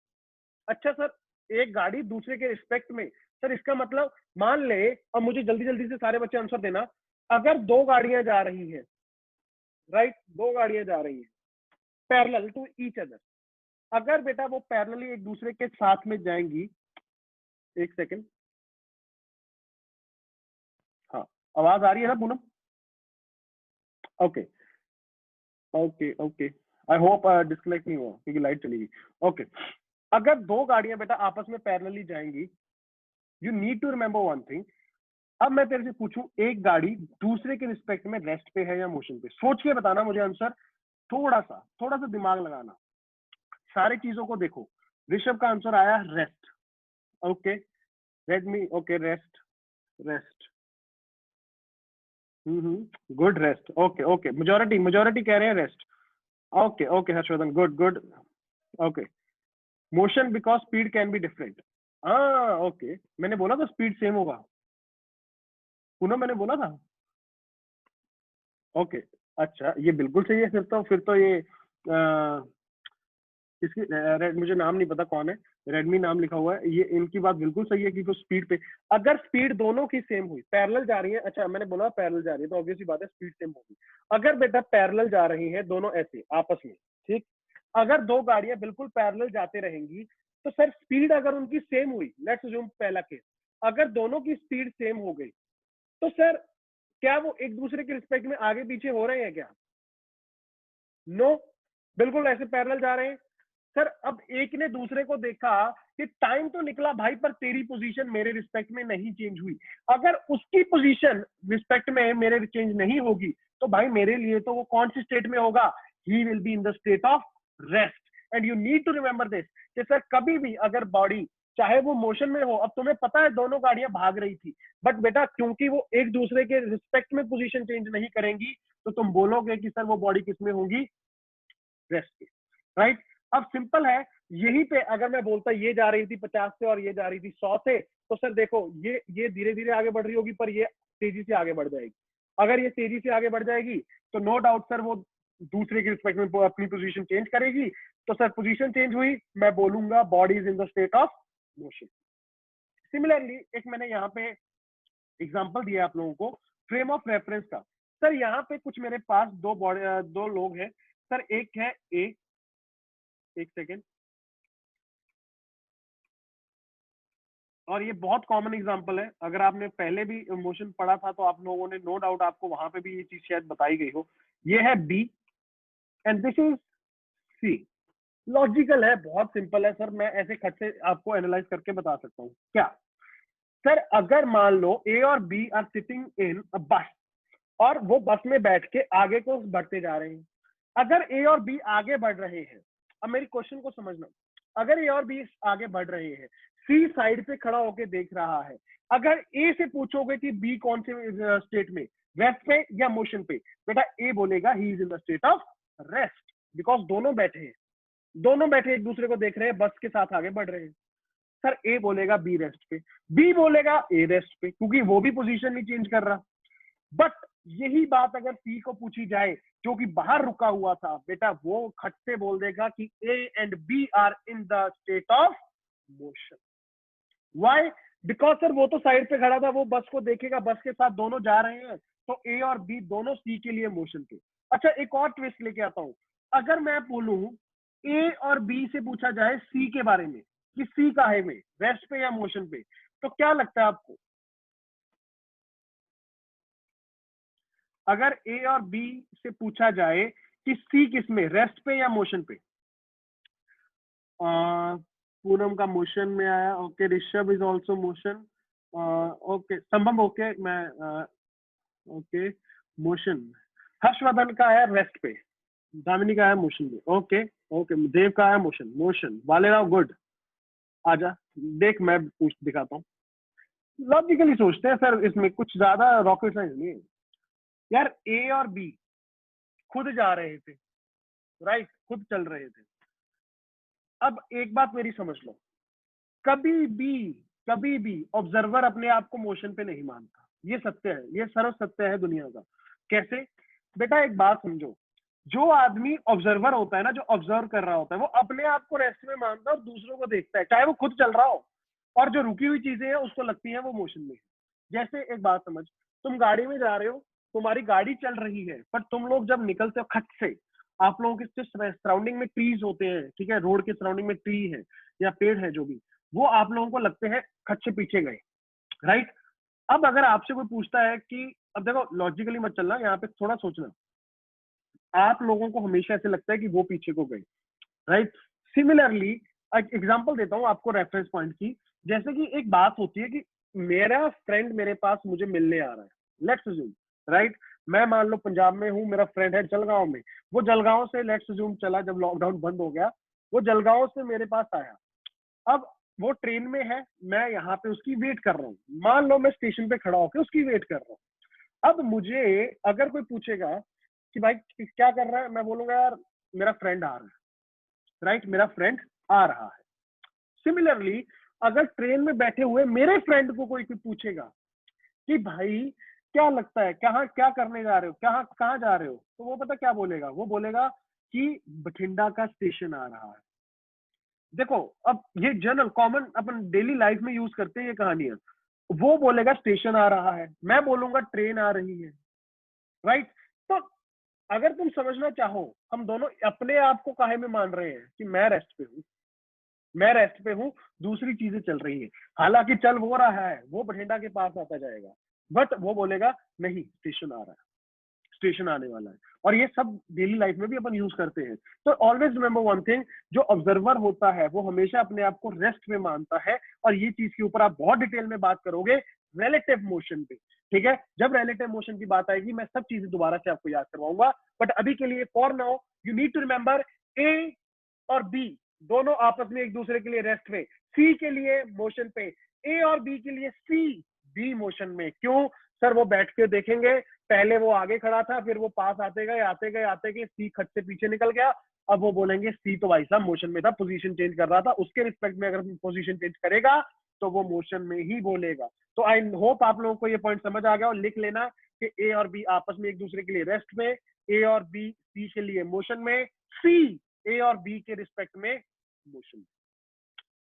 अच्छा सर, एक गाड़ी दूसरे के रिस्पेक्ट में, सर इसका मतलब मान ले, और मुझे जल्दी जल्दी से सारे बच्चे आंसर देना, अगर दो गाड़ियां जा रही हैं, राइट, दो गाड़ियां जा रही हैं पैरेलल टू ईच अदर, अगर बेटा वो पैरेलली एक दूसरे के साथ में जाएंगी, एक सेकंड, हाँ आवाज आ रही है ना Poonam? Okay okay okay, I hope disconnect नहीं हुआ क्योंकि लाइट चली गई। ओके, अगर दो गाड़ियां बेटा आपस में पैरेलली जाएंगी, you need to remember one thing. अब मैं तेरे से पूछूं, एक गाड़ी दूसरे के रिस्पेक्ट में रेस्ट पे है या मोशन पे? सोच के बताना मुझे आंसर, थोड़ा सा दिमाग लगाना, सारी चीजों को देखो। ऋषभ का आंसर आया rest, okay, Redmi, okay rest, rest, good, rest, okay okay, majority कह रहे हैं rest, okay okay Harshvardhan, good good, okay, motion because speed can be different, हाँ ओके, मैंने बोला था स्पीड सेम होगा, पुनः मैंने बोला था, ओके, अच्छा ये बिल्कुल सही है, फिर तो ये इसकी मुझे नाम नहीं पता कौन है, रेडमी नाम लिखा हुआ है, ये इनकी बात बिल्कुल सही है कि वो स्पीड पे, अगर स्पीड दोनों की सेम हुई, पैरेलल जा रही है, अच्छा मैंने बोला पैरेलल जा रही है तो ऑब्वियसली बात है स्पीड सेम होगी। अगर बेटा पैरेलल जा रही है दोनों ऐसे आपस में, ठीक, अगर दो गाड़ियां बिल्कुल पैरेलल जाते रहेंगी, तो सर स्पीड अगर उनकी सेम हुई, लेट्स अज्यूम पहला केस, अगर दोनों की स्पीड सेम हो गई, तो सर क्या वो एक दूसरे के रिस्पेक्ट में आगे पीछे हो रहे हैं क्या? नो, बिल्कुल ऐसे पैरेलल जा रहे हैं। सर अब एक ने दूसरे को देखा कि टाइम तो निकला भाई, पर तेरी पोजीशन मेरे रिस्पेक्ट में नहीं चेंज हुई, अगर उसकी पोजीशन रिस्पेक्ट में मेरे चेंज नहीं होगी, तो भाई मेरे लिए तो वो कौन सी स्टेट में होगा? He will be in the state of rest. And you need to remember this कि सर कभी भी अगर बॉडी चाहे वो मोशन में हो, अब तुम्हें पता है दोनों गाड़ियां भाग रही थी, बट बेटा क्योंकि वो एक दूसरे के रिस्पेक्ट में पोजीशन चेंज नहीं करेंगी, तो तुम बोलोगे कि सर वो बॉडी किस में होगी? रेस्ट पे, राइट। अब सिंपल है, यही पे अगर मैं बोलता ये जा रही थी 50 से और ये जा रही थी 100 से, तो सर देखो ये धीरे धीरे आगे बढ़ रही होगी, पर ये तेजी से आगे बढ़ जाएगी। अगर ये तेजी से आगे बढ़ जाएगी तो नो डाउट सर वो दूसरे के रिस्पेक्ट में अपनी पोजीशन चेंज करेगी। तो सर पोजीशन चेंज हुई, मैं बोलूंगा body is in the state of motion. Similarly एक मैंने यहाँ पे एग्जांपल दिया आप लोगों को फ्रेम ऑफ रेफरेंस का। सर यहाँ पे कुछ मेरे पास दो लोग हैं सर, एक है ए, एक सेकेंड, और ये बहुत कॉमन एग्जांपल है, अगर आपने पहले भी मोशन पढ़ा था तो आप लोगों ने नो डाउट आपको वहां पे भी ये चीज शायद बताई गई हो। ये है B and this is C. Logical है, बहुत सिंपल है सर, मैं ऐसे खट से आपको एनालाइज करके बता सकता हूँ क्या। सर अगर मान लो ए और बी आर सिटिंग इन अ बस, और वो बस में बैठ के आगे को बढ़ते जा रहे हैं। अगर ए और बी आगे बढ़ रहे हैं, अब मेरी क्वेश्चन को समझना, अगर ए और बी आगे बढ़ रहे हैं, सी साइड पे खड़ा होके देख रहा है। अगर ए से पूछोगे कि बी कौन से स्टेट में, रेस्ट पे या मोशन पे, बेटा ए बोलेगा he is in the state of rest, because दोनों बैठे हैं, दोनों बैठे एक दूसरे को देख रहे हैं, बस के साथ आगे बढ़ रहे हैं। सर ए बोलेगा बी रेस्ट पे, बी बोलेगा ए रेस्ट पे, क्योंकि वो भी पोजीशन नहीं चेंज कर रहा। बट यही बात अगर सी को पूछी जाए जो कि बाहर रुका हुआ था, बेटा वो खट से बोल देगा कि A and B are in the state of motion. Why? Because sir वो तो साइड पे खड़ा था, वो बस को देखेगा, बस के साथ दोनों जा रहे हैं, तो ए और बी दोनों सी के लिए मोशन पे। अच्छा एक और ट्विस्ट लेके आता हूं, अगर मैं बोलूं ए और बी से पूछा जाए सी के बारे में कि सी का है में, रेस्ट पे या मोशन पे, तो क्या लगता है आपको? अगर ए और बी से पूछा जाए कि सी किस में, रेस्ट पे या मोशन पे? पूनम का मोशन में आया, okay. Rishabh is also motion, okay. संभव, ओके। मैं ओके मोशन। हर्षवर्धन का है रेस्ट पे, दामिनी का है मोशन पे, ओके ओके। देव का है मोशन, मोशन वाले राव, गुड। आजा देख, मैं पूछ दिखाता हूँ। लॉजिकली सोचते हैं सर, इसमें कुछ ज्यादा रॉकेट साइंस नहीं है यार। ए और बी खुद जा रहे थे, राइट, खुद चल रहे थे। अब एक बात मेरी समझ लो, कभी भी कभी भी ऑब्जर्वर अपने आप को मोशन पे नहीं मानता, ये सत्य है, ये सर्व सत्य है दुनिया का। कैसे? बेटा एक बात समझो, जो आदमी ऑब्जर्वर होता है ना, जो ऑब्जर्व कर रहा होता है, वो अपने आप को रेस्ट में मानता है और दूसरों को देखता है, चाहे वो खुद चल रहा हो, और जो रुकी हुई चीजें हैं उसको लगती है वो मोशन में है। जैसे एक बात समझ, तुम गाड़ी में जा रहे हो, तुम्हारी गाड़ी चल रही है, पर तुम लोग जब निकलते हो खट से, आप लोगों के सराउंडिंग में ट्रीज होते हैं, ठीक है, रोड के सराउंडिंग में ट्री है या पेड़ है जो भी, वो आप लोगों को लगते हैं खट से पीछे गए, राइट। अब अगर आपसे कोई पूछता है कि, अब देखो लॉजिकली मत चलना, यहाँ पे थोड़ा सोचना, आप लोगों को हमेशा ऐसे लगता है कि वो पीछे को गए, राइट। सिमिलरली एक एग्जांपल देता हूँ आपको रेफरेंस पॉइंट की। जैसे कि एक बात होती है कि मेरा फ्रेंड मेरे पास मुझे मिलने आ रहा है, लेट्स अज्यूम, राइट। मैं मान लो पंजाब में हूँ, मेरा फ्रेंड है जलगांव में, वो जलगांव से लेट्स अज्यूम चला, जब लॉकडाउन बंद हो गया, वो जलगांव से मेरे पास आया। अब वो ट्रेन में है, मैं यहाँ पे उसकी वेट कर रहा हूँ, मान लो मैं स्टेशन पे खड़ा होकर उसकी वेट कर रहा हूँ। अब मुझे अगर कोई पूछेगा कि भाई क्या कर रहा है, मैं बोलूंगा यार मेरा फ्रेंड आ रहा है, राइट, मेरा फ्रेंड आ रहा है। सिमिलरली अगर ट्रेन में बैठे हुए मेरे फ्रेंड को कोई पूछेगा कि भाई क्या लगता है, कहाँ क्या करने जा रहे हो, कहाँ कहाँ जा रहे हो, तो वो पता क्या बोलेगा, वो बोलेगा कि बठिंडा का स्टेशन आ रहा है। देखो अब ये जनरल कॉमन अपन डेली लाइफ में यूज करते हैं ये कहानियां। वो बोलेगा स्टेशन आ रहा है, मैं बोलूंगा ट्रेन आ रही है, राइट। तो अगर तुम समझना चाहो, हम दोनों अपने आप को काहे में मान रहे हैं कि मैं रेस्ट पे हूँ, मैं रेस्ट पे हूँ, दूसरी चीजें चल रही है, हालांकि चल वो रहा है, वो बठिंडा के पास आता जाएगा, बट वो बोलेगा नहीं स्टेशन आ रहा है, स्टेशन आने वाला है। और ये सब डेली लाइफ में भी अपन यूज करते हैं। तो ऑलवेज रिमेंबर वन थिंग, जो ऑब्जर्वर होता है वो हमेशा अपने आप को रेस्ट में मानता है, और ये चीज के ऊपर आप बहुत डिटेल में बात करोगे रिलेटिव मोशन पे, ठीक है। जब रिलेटिव मोशन की बात आएगी मैं सब चीजें दोबारा से आपको याद करवाऊंगा, बट अभी के लिए for now you need to remember, A और बी दोनों आपस में एक दूसरे के लिए रेस्ट में, सी के लिए मोशन पे, ए और बी के लिए सी बी मोशन में। क्यों? सर वो बैठ के देखेंगे, पहले वो आगे खड़ा था, फिर वो पास आते गए सी खट से पीछे निकल गया, अब वो बोलेंगे सी तो भाई साहब मोशन में था, पोजीशन चेंज कर रहा था, उसके रिस्पेक्ट में अगर पोजीशन चेंज करेगा तो वो मोशन में ही बोलेगा। तो आई होप आप लोगों को ये पॉइंट समझ आ गया, और लिख लेना कि ए और बी आपस में एक दूसरे के लिए रेस्ट में, ए और बी सी के लिए मोशन में, सी ए और बी के रिस्पेक्ट में मोशन में।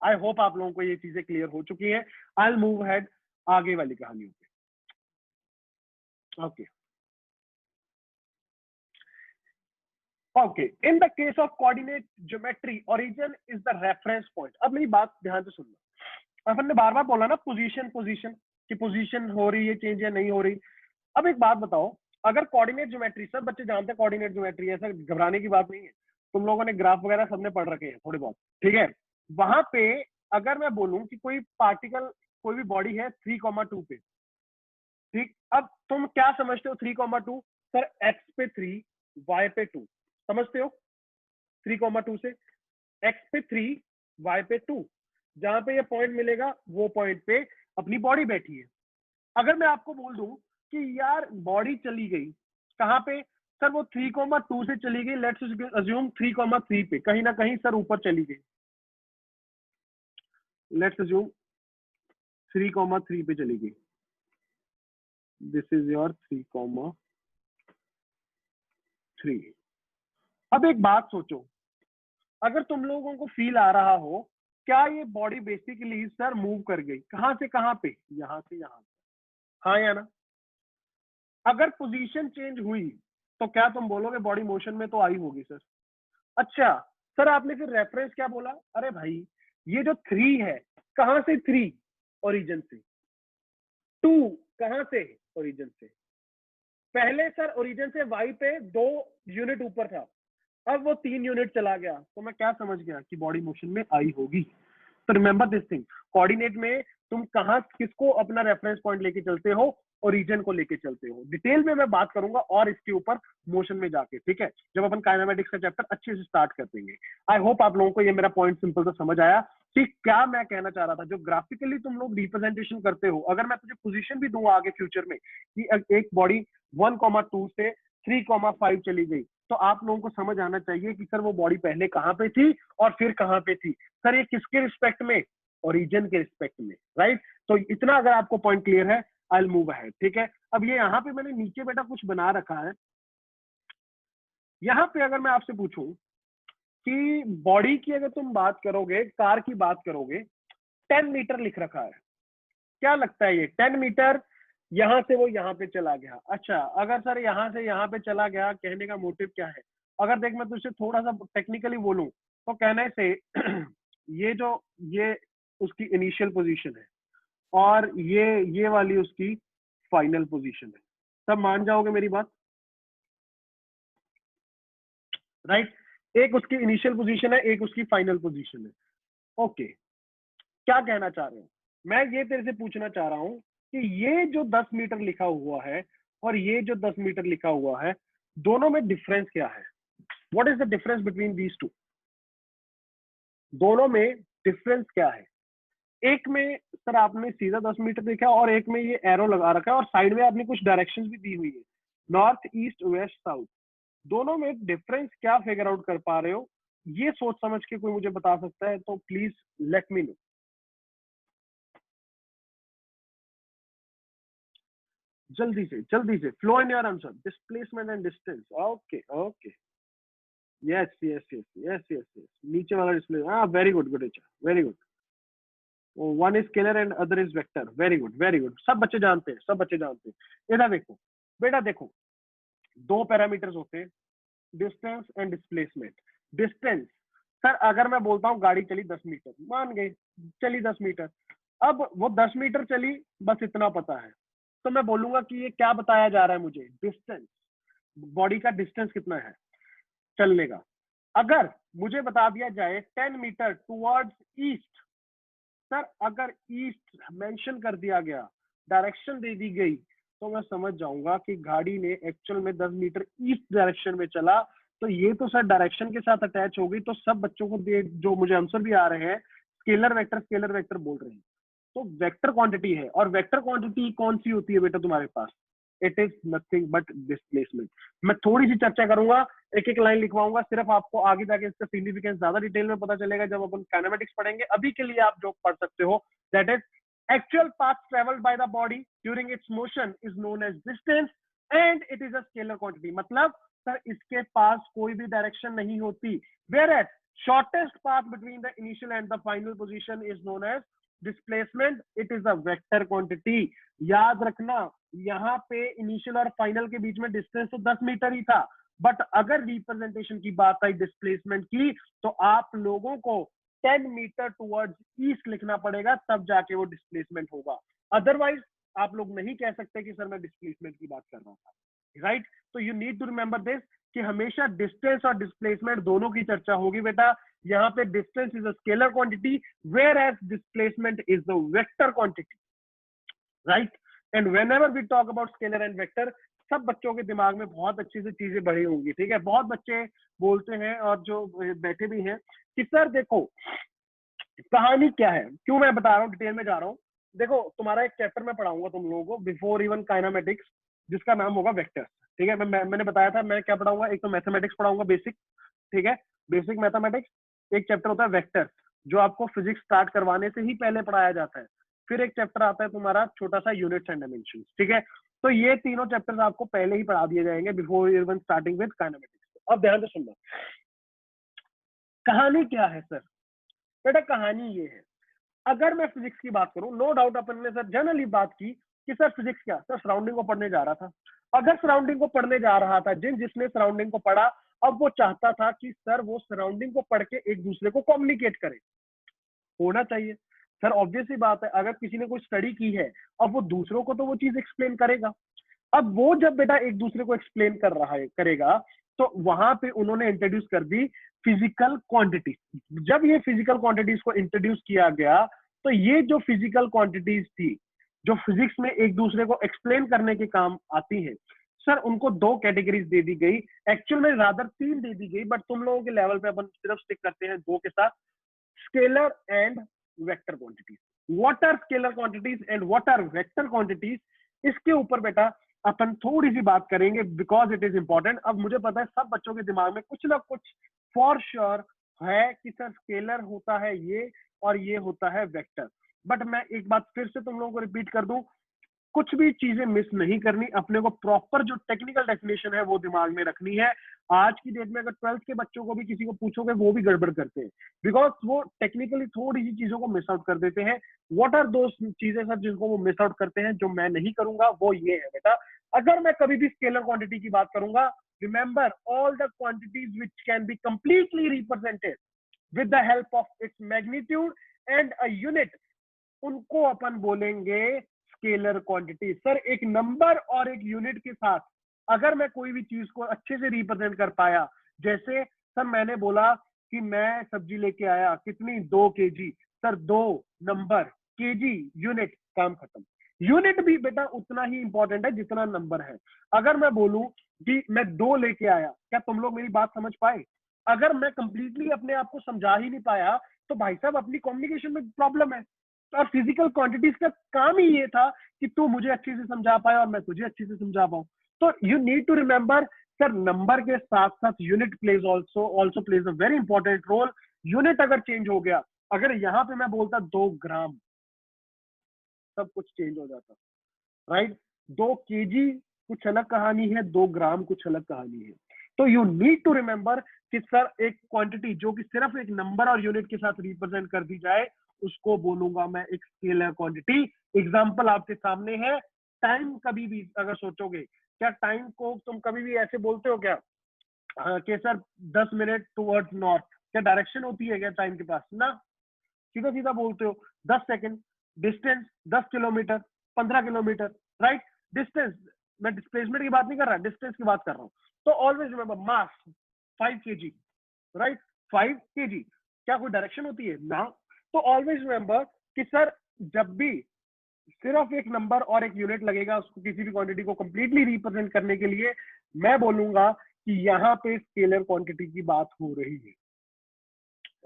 आई होप आप लोगों को ये चीजें क्लियर हो चुकी हैं। आई मूव हेड आगे वाली कहानियों पे। Okay okay, in the case of coordinate geometry origin is the reference point. अब मेरी बात ध्यान से सुनना, अपन ने बार बार बोला ना पोजीशन पोजीशन की पोजीशन हो रही है चेंज या नहीं हो रही। अब एक बात बताओ, अगर कोऑर्डिनेट ज्योमेट्री, सब बच्चे जानते हैं कोऑर्डिनेट ज्योमेट्री, ऐसा घबराने की बात नहीं है, तुम लोगों ने ग्राफ वगैरह सबने पढ़ रखे हैं थोड़े बहुत, ठीक है। वहां पे अगर मैं बोलूं कि कोई पार्टिकल, कोई भी बॉडी है 3,2 पे, ठीक, अब तुम क्या समझते हो 3,2? सर एक्स पे 3, वाई पे 2, समझते हो? 3,2 से एक्स पे 3, वाई पे 2, जहां पे ये पॉइंट मिलेगा वो पॉइंट पे अपनी बॉडी बैठी है। अगर मैं आपको बोल दूं कि यार बॉडी चली गई कहां पे, सर वो 3,2 से चली गई, लेट्स अज्यूम 3,3 पे, कहीं ना कहीं सर ऊपर चली गई, लेट्स अज्यूम 3,3 पे चली गई, दिस इज योर 3,3। अब एक बात सोचो, अगर तुम लोगों को फील आ रहा हो, क्या ये बॉडी बेसिकली सर मूव कर गई, कहां से कहां पे, यहां से यहां, हाँ या ना? अगर पोजीशन चेंज हुई तो क्या तुम बोलोगे बॉडी मोशन में तो आई होगी सर? अच्छा सर, आपने फिर रेफरेंस क्या बोला? अरे भाई ये जो 3 है, कहां से 3? ओरिजिन से। 2 कहां से? ओरिजिन से। पहले सर ओरिजिन से वाई पे 2 यूनिट ऊपर था, अब वो 3 यूनिट चला गया, तो मैं क्या समझ गया कि बॉडी मोशन में आई होगी। तो रिमेंबर दिस थिंग, कोऑर्डिनेट में तुम कहां किसको अपना रेफरेंस पॉइंट लेके चलते हो, ओरिजिन को लेके चलते हो। डिटेल में मैं बात करूंगा और इसके ऊपर मोशन में जाके, ठीक है, जब अपन काइनेमेटिक्स का चैप्टर अच्छे से स्टार्ट कर देंगे। आई होप आप लोगों को ये मेरा पॉइंट सिंपल सा समझ आया कि क्या मैं कहना चाह रहा था। जो ग्राफिकली तुम लोग रिप्रेजेंटेशन करते हो, अगर मैं तुझे पोजीशन भी दूंगा आगे फ्यूचर में कि एक बॉडी 1,2 से 3,5 चली गई, तो आप लोगों को समझ आना चाहिए कि सर वो बॉडी पहले कहां पे थी और फिर कहां पे थी। सर ये किसके रिस्पेक्ट में? ओरिजिन के रिस्पेक्ट में, राइट? तो इतना अगर आपको पॉइंट क्लियर है, आई मूव अहेड, ठीक है। अब ये यहाँ पे मैंने नीचे बेटा कुछ बना रखा है, यहाँ पे अगर मैं आपसे पूछूं कि बॉडी की अगर तुम बात करोगे, कार की बात करोगे, 10 मीटर लिख रखा है, क्या लगता है ये 10 मीटर यहां से वो यहाँ पे चला गया? अच्छा, अगर सर यहाँ से यहाँ पे चला गया, कहने का मोटिव क्या है? अगर देख मैं तुझसे थोड़ा सा टेक्निकली बोलूं तो कहने से ये उसकी इनिशियल पोजीशन है और ये वाली उसकी फाइनल पोजीशन है, सब मान जाओगे मेरी बात, राइट? एक उसकी इनिशियल पोजीशन है, एक उसकी फाइनल पोजीशन है। ओके, क्या कहना चाह रहे हो? मैं ये तेरे से पूछना चाह रहा हूं कि ये जो 10 मीटर लिखा हुआ है और ये जो 10 मीटर लिखा हुआ है, दोनों में डिफरेंस क्या है? What is the difference between these two? दोनों में डिफरेंस क्या है? एक में सर आपने सीधा 10 मीटर लिखा और एक में ये एरो लगा रखा है और साइड में आपने कुछ डायरेक्शंस भी दी हुई है, नॉर्थ ईस्ट वेस्ट साउथ। दोनों में डिफरेंस क्या फिगर आउट कर पा रहे हो? ये सोच समझ के कोई मुझे बता सकता है तो प्लीज लेट मी नो। जल्दी से flow in your answer. Displacement and distance, okay okay, yes yes yes yes yes yes, नीचे वाला डिस्प्ले, हाँ वेरी गुड गुड, अच्छा very good. One is scalar and other is vector, very good very good, सब बच्चे जानते हैं, सब बच्चे जानते हैं। इधर देखो बेटा, देखो दो पैरामीटर्स होते हैं, distance and displacement. Distance, sir अगर मैं बोलता हूँ गाड़ी चली 10 मीटर, मान गए चली 10 मीटर, अब वो 10 मीटर चली, बस इतना पता है, तो मैं बोलूंगा कि ये क्या बताया जा रहा है मुझे? डिस्टेंस, बॉडी का डिस्टेंस कितना है चलने का। अगर मुझे बता दिया जाए 10 मीटर टुवर्ड्स ईस्ट, सर अगर ईस्ट मेंशन कर दिया गया, डायरेक्शन दे दी गई, तो मैं समझ जाऊंगा कि गाड़ी ने एक्चुअल में 10 मीटर ईस्ट डायरेक्शन में चला। तो ये तो सर डायरेक्शन के साथ अटैच हो गई, तो सब बच्चों को जो मुझे आंसर भी आ रहे हैं स्केलर वेक्टर बोल रहे हैं। तो वेक्टर क्वांटिटी है। और वेक्टर क्वांटिटी कौन सी होती है बेटा तुम्हारे पास? It is nothing but displacement. मैं थोड़ी सी चर्चा करूंगा, एक एक लाइन लिखवाऊंगा, सिर्फ आपको आगे जाके इसका सिग्निफिकेंस ज्यादा डिटेल में पता चलेगा जब अपन काइनेमेटिक्स पढ़ेंगे। अभी के लिए आप जो पढ़ सकते हो, that is actual path traveled by the body during its motion is known as distance and it is a scalar quantity। मतलब सर इसके पास कोई भी डायरेक्शन नहीं होती। whereas shortest path between the initial and the final position is known as displacement, it is a vector quantity। याद रखना यहाँ पे इनिशियल और फाइनल के बीच में डिस्टेंस तो 10 मीटर ही था, बट अगर रिप्रेजेंटेशन की बात आई डिस्प्लेसमेंट की तो आप लोगों को 10 मीटर टुवर्ड्स ईस्ट लिखना पड़ेगा, तब जाके वो डिस्प्लेसमेंट होगा। अदरवाइज आप लोग नहीं कह सकते कि सर मैं डिस्प्लेसमेंट की बात कर रहा था, राइट? तो you need to remember this कि हमेशा डिस्टेंस और डिस्प्लेसमेंट दोनों की चर्चा होगी बेटा। यहाँ पे distance is a scalar quantity whereas displacement is the vector quantity, right? And whenever we talk about scalar and vector, सब बच्चों के दिमाग में बहुत अच्छी से चीजें बढ़ी होंगी, ठीक है? बहुत बच्चे बोलते हैं और जो बैठे भी हैं कि सर देखो कहानी क्या है, क्यों मैं बता रहा हूँ, डिटेल में जा रहा हूँ। देखो तुम्हारा एक चैप्टर मैं पढ़ाऊंगा तुम लोगों को बिफोर इवन काइनेमेटिक्स, जिसका नाम होगा वेक्टर्स, ठीक है? मैंने बताया था मैं क्या पढ़ाऊंगा, एक तो मैथमेटिक्स पढ़ाऊंगा बेसिक, ठीक है, बेसिक मैथमेटिक्स। एक चैप्टर होता है वेक्टर्स जो आपको फिजिक्स स्टार्ट करवाने से ही पहले पढ़ाया जाता है। फिर एक चैप्टर आता है तुम्हारा छोटा सा यूनिट्स एंड डायमेंशंस, ठीक है? तो ये तीनों चैप्टर्स आपको पहले ही पढ़ा दिए जाएंगे before even starting with kinematics. अब ध्यान से सुनना, कहानी क्या है सर? बेटा कहानी ये है, अगर मैं फिजिक्स की बात करूं, नो डाउट अपन ने सर जनरली बात की कि सर फिजिक्स क्या, सर सराउंडिंग को पढ़ने जा रहा था। अगर सराउंडिंग को पढ़ने जा रहा था, जिसने सराउंडिंग को पढ़ा, अब वो चाहता था कि सर वो सराउंडिंग को पढ़ के एक दूसरे को कम्युनिकेट करे, होना चाहिए सर। ऑब्वियस सी बात है, अगर किसी ने कोई स्टडी की है अब वो दूसरों को तो वो चीज एक्सप्लेन करेगा। अब वो जब बेटा एक दूसरे को एक्सप्लेन कर रहा है करेगा, तो वहां पे उन्होंने इंट्रोड्यूस कर दी फिजिकल क्वांटिटी। जब ये फिजिकल क्वांटिटीज को इंट्रोड्यूस किया गया, तो ये जो फिजिकल क्वांटिटीज थी जो फिजिक्स में एक दूसरे को एक्सप्लेन करने के काम आती है, सर उनको दो कैटेगरीज दे दी गई। एक्चुअल में रादर तीन दे दी गई, बट तुम लोगों के लेवल पे अपन सिर्फ स्टिक करते हैं दो के साथ, scalar and vector quantities. What are scalar quantities and what are vector quantities, इसके ऊपर बेटा अपन थोड़ी सी बात करेंगे बिकॉज इट इज इंपॉर्टेंट। अब मुझे पता है सब बच्चों के दिमाग में कुछ ना कुछ फॉर श्योर है कि सर स्केलर होता है ये और ये होता है वेक्टर, बट मैं एक बात फिर से तुम लोगों को रिपीट कर दूं, कुछ भी चीजें मिस नहीं करनी, अपने को प्रॉपर जो टेक्निकल डेफिनेशन है वो दिमाग में रखनी है। आज की डेट में अगर 12th के बच्चों को भी किसी को पूछोगे वो भी गड़बड़ करते हैं, बिकॉज वो टेक्निकली थोड़ी सी चीजों को मिस आउट कर देते हैं। व्हाट आर दो चीजें सर जिनको वो मिस आउट करते हैं, जो मैं नहीं करूंगा, वो ये है बेटा, अगर मैं कभी भी स्केलर क्वांटिटी की बात करूंगा, remember all the quantities which can be completely represented with the help of its magnitude and a unit, उनको अपन बोलेंगे स्केलर क्वांटिटी। सर एक नंबर और एक यूनिट के साथ अगर मैं कोई भी चीज को अच्छे से रिप्रेजेंट कर पाया, जैसे सर मैंने बोला कि मैं सब्जी लेके आया, कितनी 2 kg, sir 2 number, KG unit, काम खत्म। यूनिट भी बेटा उतना ही इंपॉर्टेंट है जितना नंबर है। अगर मैं बोलूं कि मैं 2 लेके आया, क्या तुम लोग मेरी बात समझ पाए? अगर मैं कंप्लीटली अपने आप को समझा ही नहीं पाया तो भाई साहब अपनी कम्युनिकेशन में प्रॉब्लम है। और फिजिकल क्वांटिटीज का काम ही ये था कि तू मुझे अच्छे से समझा पाए और मैं तुझे अच्छे से समझा पाऊं। तो you need to remember sir number के साथ साथ unit plays also plays a very important role. Unit अगर चेंज हो गया, अगर यहाँ पे मैं बोलता 2 ग्राम, सब कुछ चेंज हो जाता, राइट? 2 kg कुछ अलग कहानी है, 2 ग्राम कुछ अलग कहानी है। तो यू नीड टू रिमेंबर कि सर एक क्वांटिटी जो कि सिर्फ एक नंबर और यूनिट के साथ रिप्रेजेंट कर दी जाए, उसको बोलूंगा मैं एक स्केलर क्वांटिटी। एग्जांपल आपके सामने है। टाइम कभी भी अगर सोचोगे, क्या टाइम को तुम कभी भी ऐसे बोलते हो क्या कि सर 10 मिनट टुवर्ड्स नॉर्थ, क्या डायरेक्शन होती है क्या टाइम के पास? ना, सीधा सीधा बोलते हो 10 second, distance 10 kilometre, 15 kilometre, right? Distance, मैं डिस्प्लेसमेंट की बात नहीं कर रहा, डिस्टेंस की बात कर रहा हूं। तो ऑलवेज रिमेंबर मास 5 kg, राइट? 5 kg, क्या कोई डायरेक्शन होती है? ना। तो ऑलवेज रिमेंबर कि सर जब भी सिर्फ एक नंबर और एक यूनिट लगेगा उसको किसी भी क्वांटिटी को कंप्लीटली रिप्रेजेंट करने के लिए, मैं बोलूंगा कि यहाँ पे स्केलर क्वांटिटी की बात हो रही है,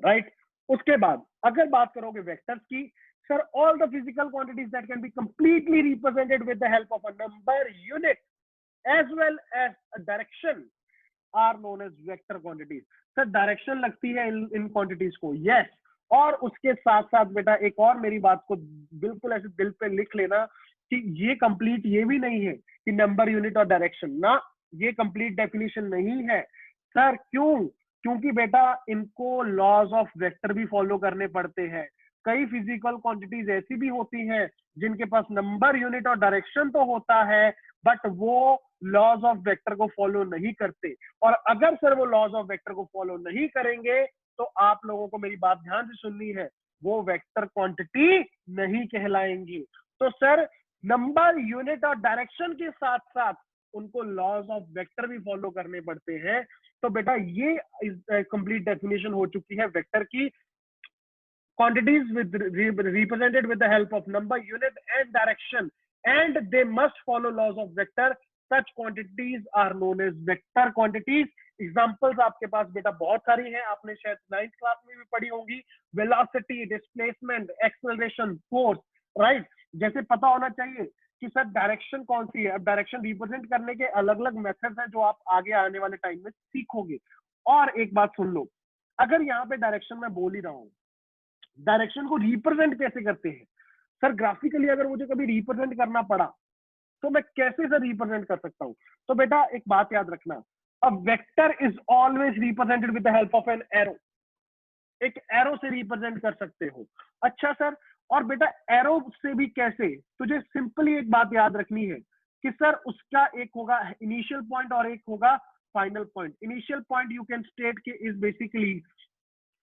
राइट? उसके बाद अगर बात करोगे वेक्टर्स की, Sir, all the physical quantities that can be completely represented with the help of a number unit as well as a direction are known as vector quantities. Sir, direction लगती है इन quantities को, yes. और उसके साथ साथ बेटा एक और मेरी बात को बिल्कुल ऐसे दिल पे लिख लेना कि ये कंप्लीट ये भी नहीं है कि नंबर यूनिट और डायरेक्शन ना, ये कंप्लीट डेफिनेशन नहीं है सर। क्यों? क्योंकि बेटा इनको लॉज ऑफ वेक्टर भी फॉलो करने पड़ते हैं। कई फिजिकल क्वांटिटीज ऐसी भी होती हैं जिनके पास नंबर यूनिट और डायरेक्शन तो होता है बट वो लॉज ऑफ वेक्टर को फॉलो नहीं करते। और अगर सर वो लॉज ऑफ वेक्टर को फॉलो नहीं करेंगे तो आप लोगों को मेरी बात ध्यान से सुननी है, वो वेक्टर क्वांटिटी नहीं कहलाएंगी। तो सर नंबर यूनिट और डायरेक्शन के साथ साथ उनको लॉज ऑफ वेक्टर भी फॉलो करने पड़ते हैं। तो बेटा ये कंप्लीट डेफिनेशन हो चुकी है वेक्टर की। quantities represented with the help of number unit and direction and they must follow laws of vector, such quantities are known as vector quantities। Examples आपके पास बेटा बहुत सारी हैं, आपने शायद 9th क्लास में भी पढ़ी होंगी। Velocity, displacement, acceleration, force, right. जैसे पता होना चाहिए कि सर डायरेक्शन कौन सी है। अब डायरेक्शन रिप्रेजेंट करने के अलग अलग मेथड्स हैं जो आप आगे आने वाले टाइम में सीखोगे। और एक बात सुन लो, अगर यहाँ पे डायरेक्शन मैं बोल ही रहा हूँ, डायरेक्शन को रिप्रेजेंट कैसे करते हैं सर? ग्राफिकली अगर मुझे कभी रिप्रेजेंट करना पड़ा तो मैं कैसे सर रिप्रेजेंट कर सकता हूं? तो बेटा एक बात याद रखना, a vector is always represented with the help of an arrow. एक एरो से रिप्रेजेंट कर सकते हो। अच्छा सर, और बेटा एरो से भी कैसे? तुझे सिंपली एक बात याद रखनी है कि सर उसका एक होगा इनिशियल पॉइंट और एक होगा final point. Initial point you can state के इज बेसिकली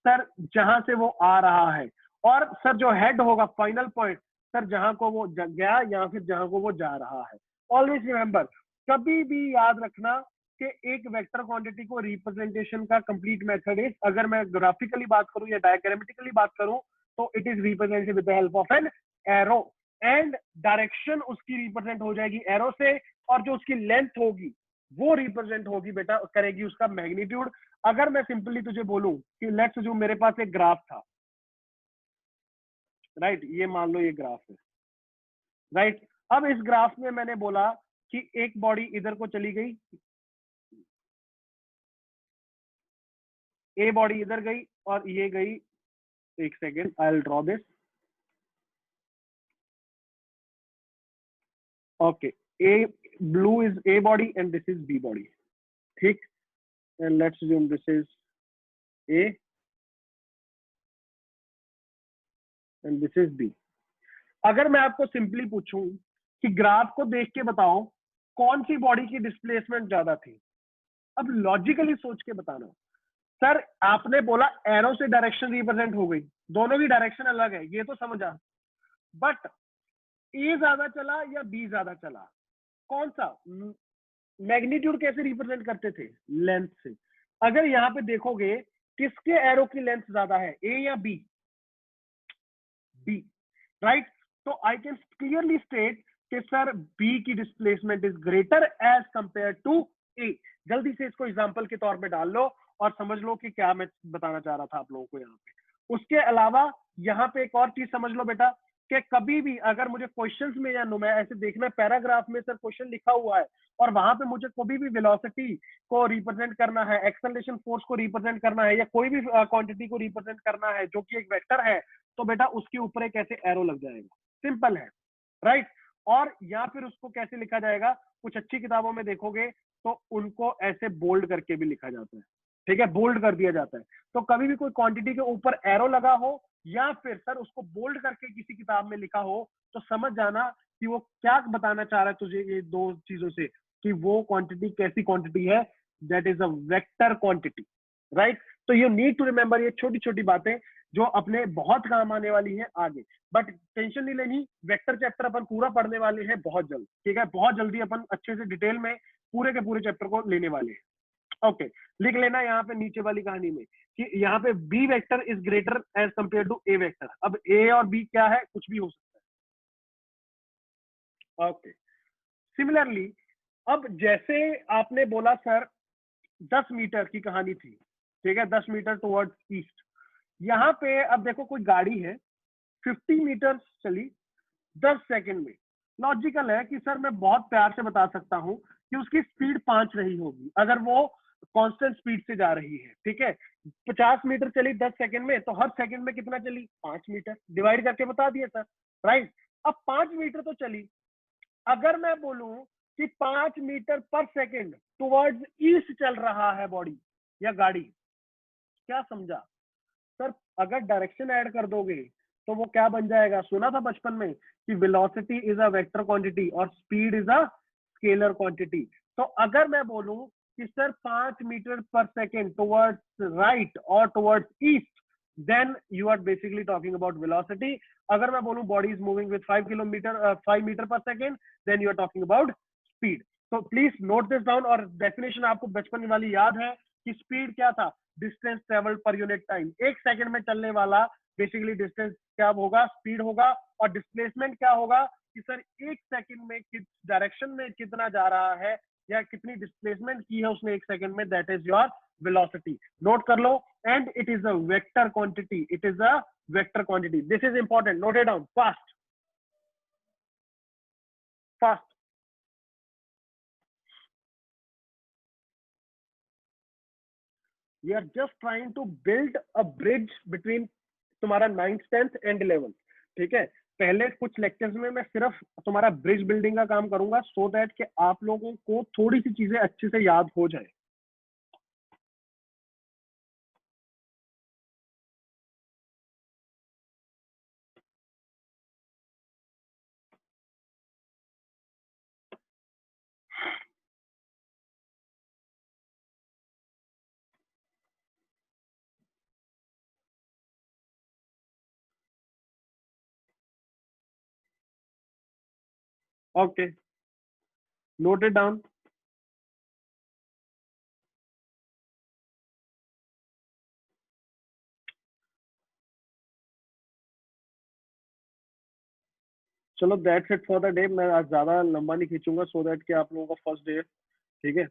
सर जहां से वो आ रहा है, और सर जो हेड होगा फाइनल पॉइंट सर जहां को वो गया या फिर जहां को वो जा रहा है। ऑलवेज रिमेंबर, कभी भी याद रखना कि एक वेक्टर क्वांटिटी को रिप्रेजेंटेशन का कंप्लीट मेथड इज, अगर मैं ग्राफिकली बात करूं या डायग्रामेटिकली बात करूं तो it is represented with the help of an arrow and direction उसकी रिप्रेजेंट हो जाएगी एरो से, और जो उसकी लेंथ होगी वो रिप्रेजेंट होगी बेटा करेगी उसका मैग्नीट्यूड। अगर मैं सिंपली तुझे बोलूं कि लेट्स जो मेरे पास एक ग्राफ था, राइट, ये मान लो ये ग्राफ है, राइट। अब इस ग्राफ में मैंने बोला कि एक बॉडी इधर को चली गई, ए बॉडी इधर गई और ये गई, एक second I will draw this, okay. A blue is A body and this is B body, ठीक। And let's assume this is A and this is B. अगर मैं आपको सिंपली पूछूं कि ग्राफ को देख के बताओ कौन सी बॉडी की डिस्प्लेसमेंट ज्यादा थी, अब लॉजिकली सोच के बताना। सर आपने बोला एरो से डायरेक्शन रिप्रेजेंट हो गई, दोनों की डायरेक्शन अलग है ये तो समझा, बट ए ज्यादा चला या बी ज्यादा चला, कौन सा? मैग्नीट्यूड कैसे रिप्रेजेंट करते थे? लेंथ से। अगर यहाँ पे देखोगे किसके एरो की लेंथ ज्यादा है, ए या बी? B, right. तो आई कैन क्लियरली स्टेट कि सर बी की displacement is greater as compare to A. जल्दी से इसको एग्जांपल के तौर पे डाल लो और समझ लो कि क्या मैं बताना चाह रहा था आप लोगों को यहाँ पे। उसके अलावा यहाँ पे एक और चीज समझ लो बेटा कि कभी भी अगर मुझे क्वेश्चंस में या मैं ऐसे देखना पैराग्राफ में सर क्वेश्चन लिखा हुआ है और वहां पे मुझे कभी भी वेलोसिटी को रिप्रेजेंट करना है, एक्सेलरेशन फोर्स को रिप्रेजेंट करना है, या कोई भी क्वांटिटी को रिप्रेजेंट करना है जो कि एक वेक्टर है, तो बेटा उसके ऊपर एक ऐसे एरो लग जाएगा, सिंपल है, राइट। और या फिर उसको कैसे लिखा जाएगा, कुछ अच्छी किताबों में देखोगे तो उनको ऐसे बोल्ड करके भी लिखा जाता है, ठीक है, बोल्ड कर दिया जाता है। तो कभी भी कोई क्वांटिटी के ऊपर एरो लगा हो या फिर सर उसको बोल्ड करके किसी किताब में लिखा हो तो समझ जाना कि वो क्या बताना चाह रहा है तुझे ये दो चीजों से, कि वो क्वांटिटी कैसी क्वांटिटी है, that is a vector quantity, right. तो यू नीड टू रिमेंबर ये छोटी छोटी बातें जो अपने बहुत काम आने वाली है आगे। बट टेंशन नहीं लेनी, वेक्टर चैप्टर अपन पूरा पढ़ने वाले हैं बहुत जल्द, ठीक है, बहुत जल्दी अपन अच्छे से डिटेल में पूरे के पूरे चैप्टर को लेने वाले हैं। ओके, लिख लेना यहाँ पे नीचे वाली कहानी में कि यहाँ पे B vector is greater as compare to A vector. अब ए और बी क्या है, कुछ भी हो सकता है। ओके, सिमिलरली अब जैसे आपने बोला सर 10 मीटर की कहानी थी, ठीक है, 10 मीटर टुवर्ड्स ईस्ट। यहाँ पे अब देखो कोई गाड़ी है, 50 मीटर चली 10 सेकंड में, लॉजिकल है कि सर मैं बहुत प्यार से बता सकता हूं कि उसकी स्पीड 5 रही होगी अगर वो कांस्टेंट स्पीड से जा रही है, ठीक है। 50 मीटर चली 10 सेकंड में, तो हर सेकंड में कितना चली? 5 मीटर, डिवाइड करके बता दिया सर, राइट। अब 5 मीटर तो चली, अगर मैं बोलूं कि 5 मीटर पर सेकंड टुवर्ड्स ईस्ट चल रहा है बॉडी या गाड़ी, क्या समझा सर? अगर डायरेक्शन ऐड कर दोगे तो वो क्या बन जाएगा? सुना था बचपन में कि velocity is a vector quantity और speed is a scalar quantity. तो अगर मैं बोलूं कि sir 5 metre per second towards right और towards east, then you are basically talking about velocity. अगर मैं बोलूं body is moving with 5 metre per second, then you are talking about speed. तो प्लीज नोट दिस डाउन। और definition आपको बचपन वाली याद है कि स्पीड क्या था? Distance travel per unit time. एक सेकंड में चलने वाला बेसिकली डिस्टेंस क्या होगा? स्पीड होगा। और डिस्प्लेसमेंट क्या होगा कि सर एक सेकंड में किस डायरेक्शन में कितना जा रहा है या कितनी डिस्प्लेसमेंट की है उसने एक सेकंड में, that is your velocity. Note कर लो। And it is a vector quantity, it is a vector quantity. This is important, note it down fast fast. We are just trying to build a bridge between तुम्हारा 9th 10th and 11th, ठीक है। पहले कुछ lectures में मैं सिर्फ तुम्हारा bridge building का काम करूंगा, सो दैट कि आप लोगों को थोड़ी सी चीजें अच्छे से याद हो जाए। Okay, note it down. चलो that's it for the day. मैं आज ज्यादा लंबा नहीं खींचूंगा, सो दैट कि आप लोगों का फर्स्ट डे है, ठीक है।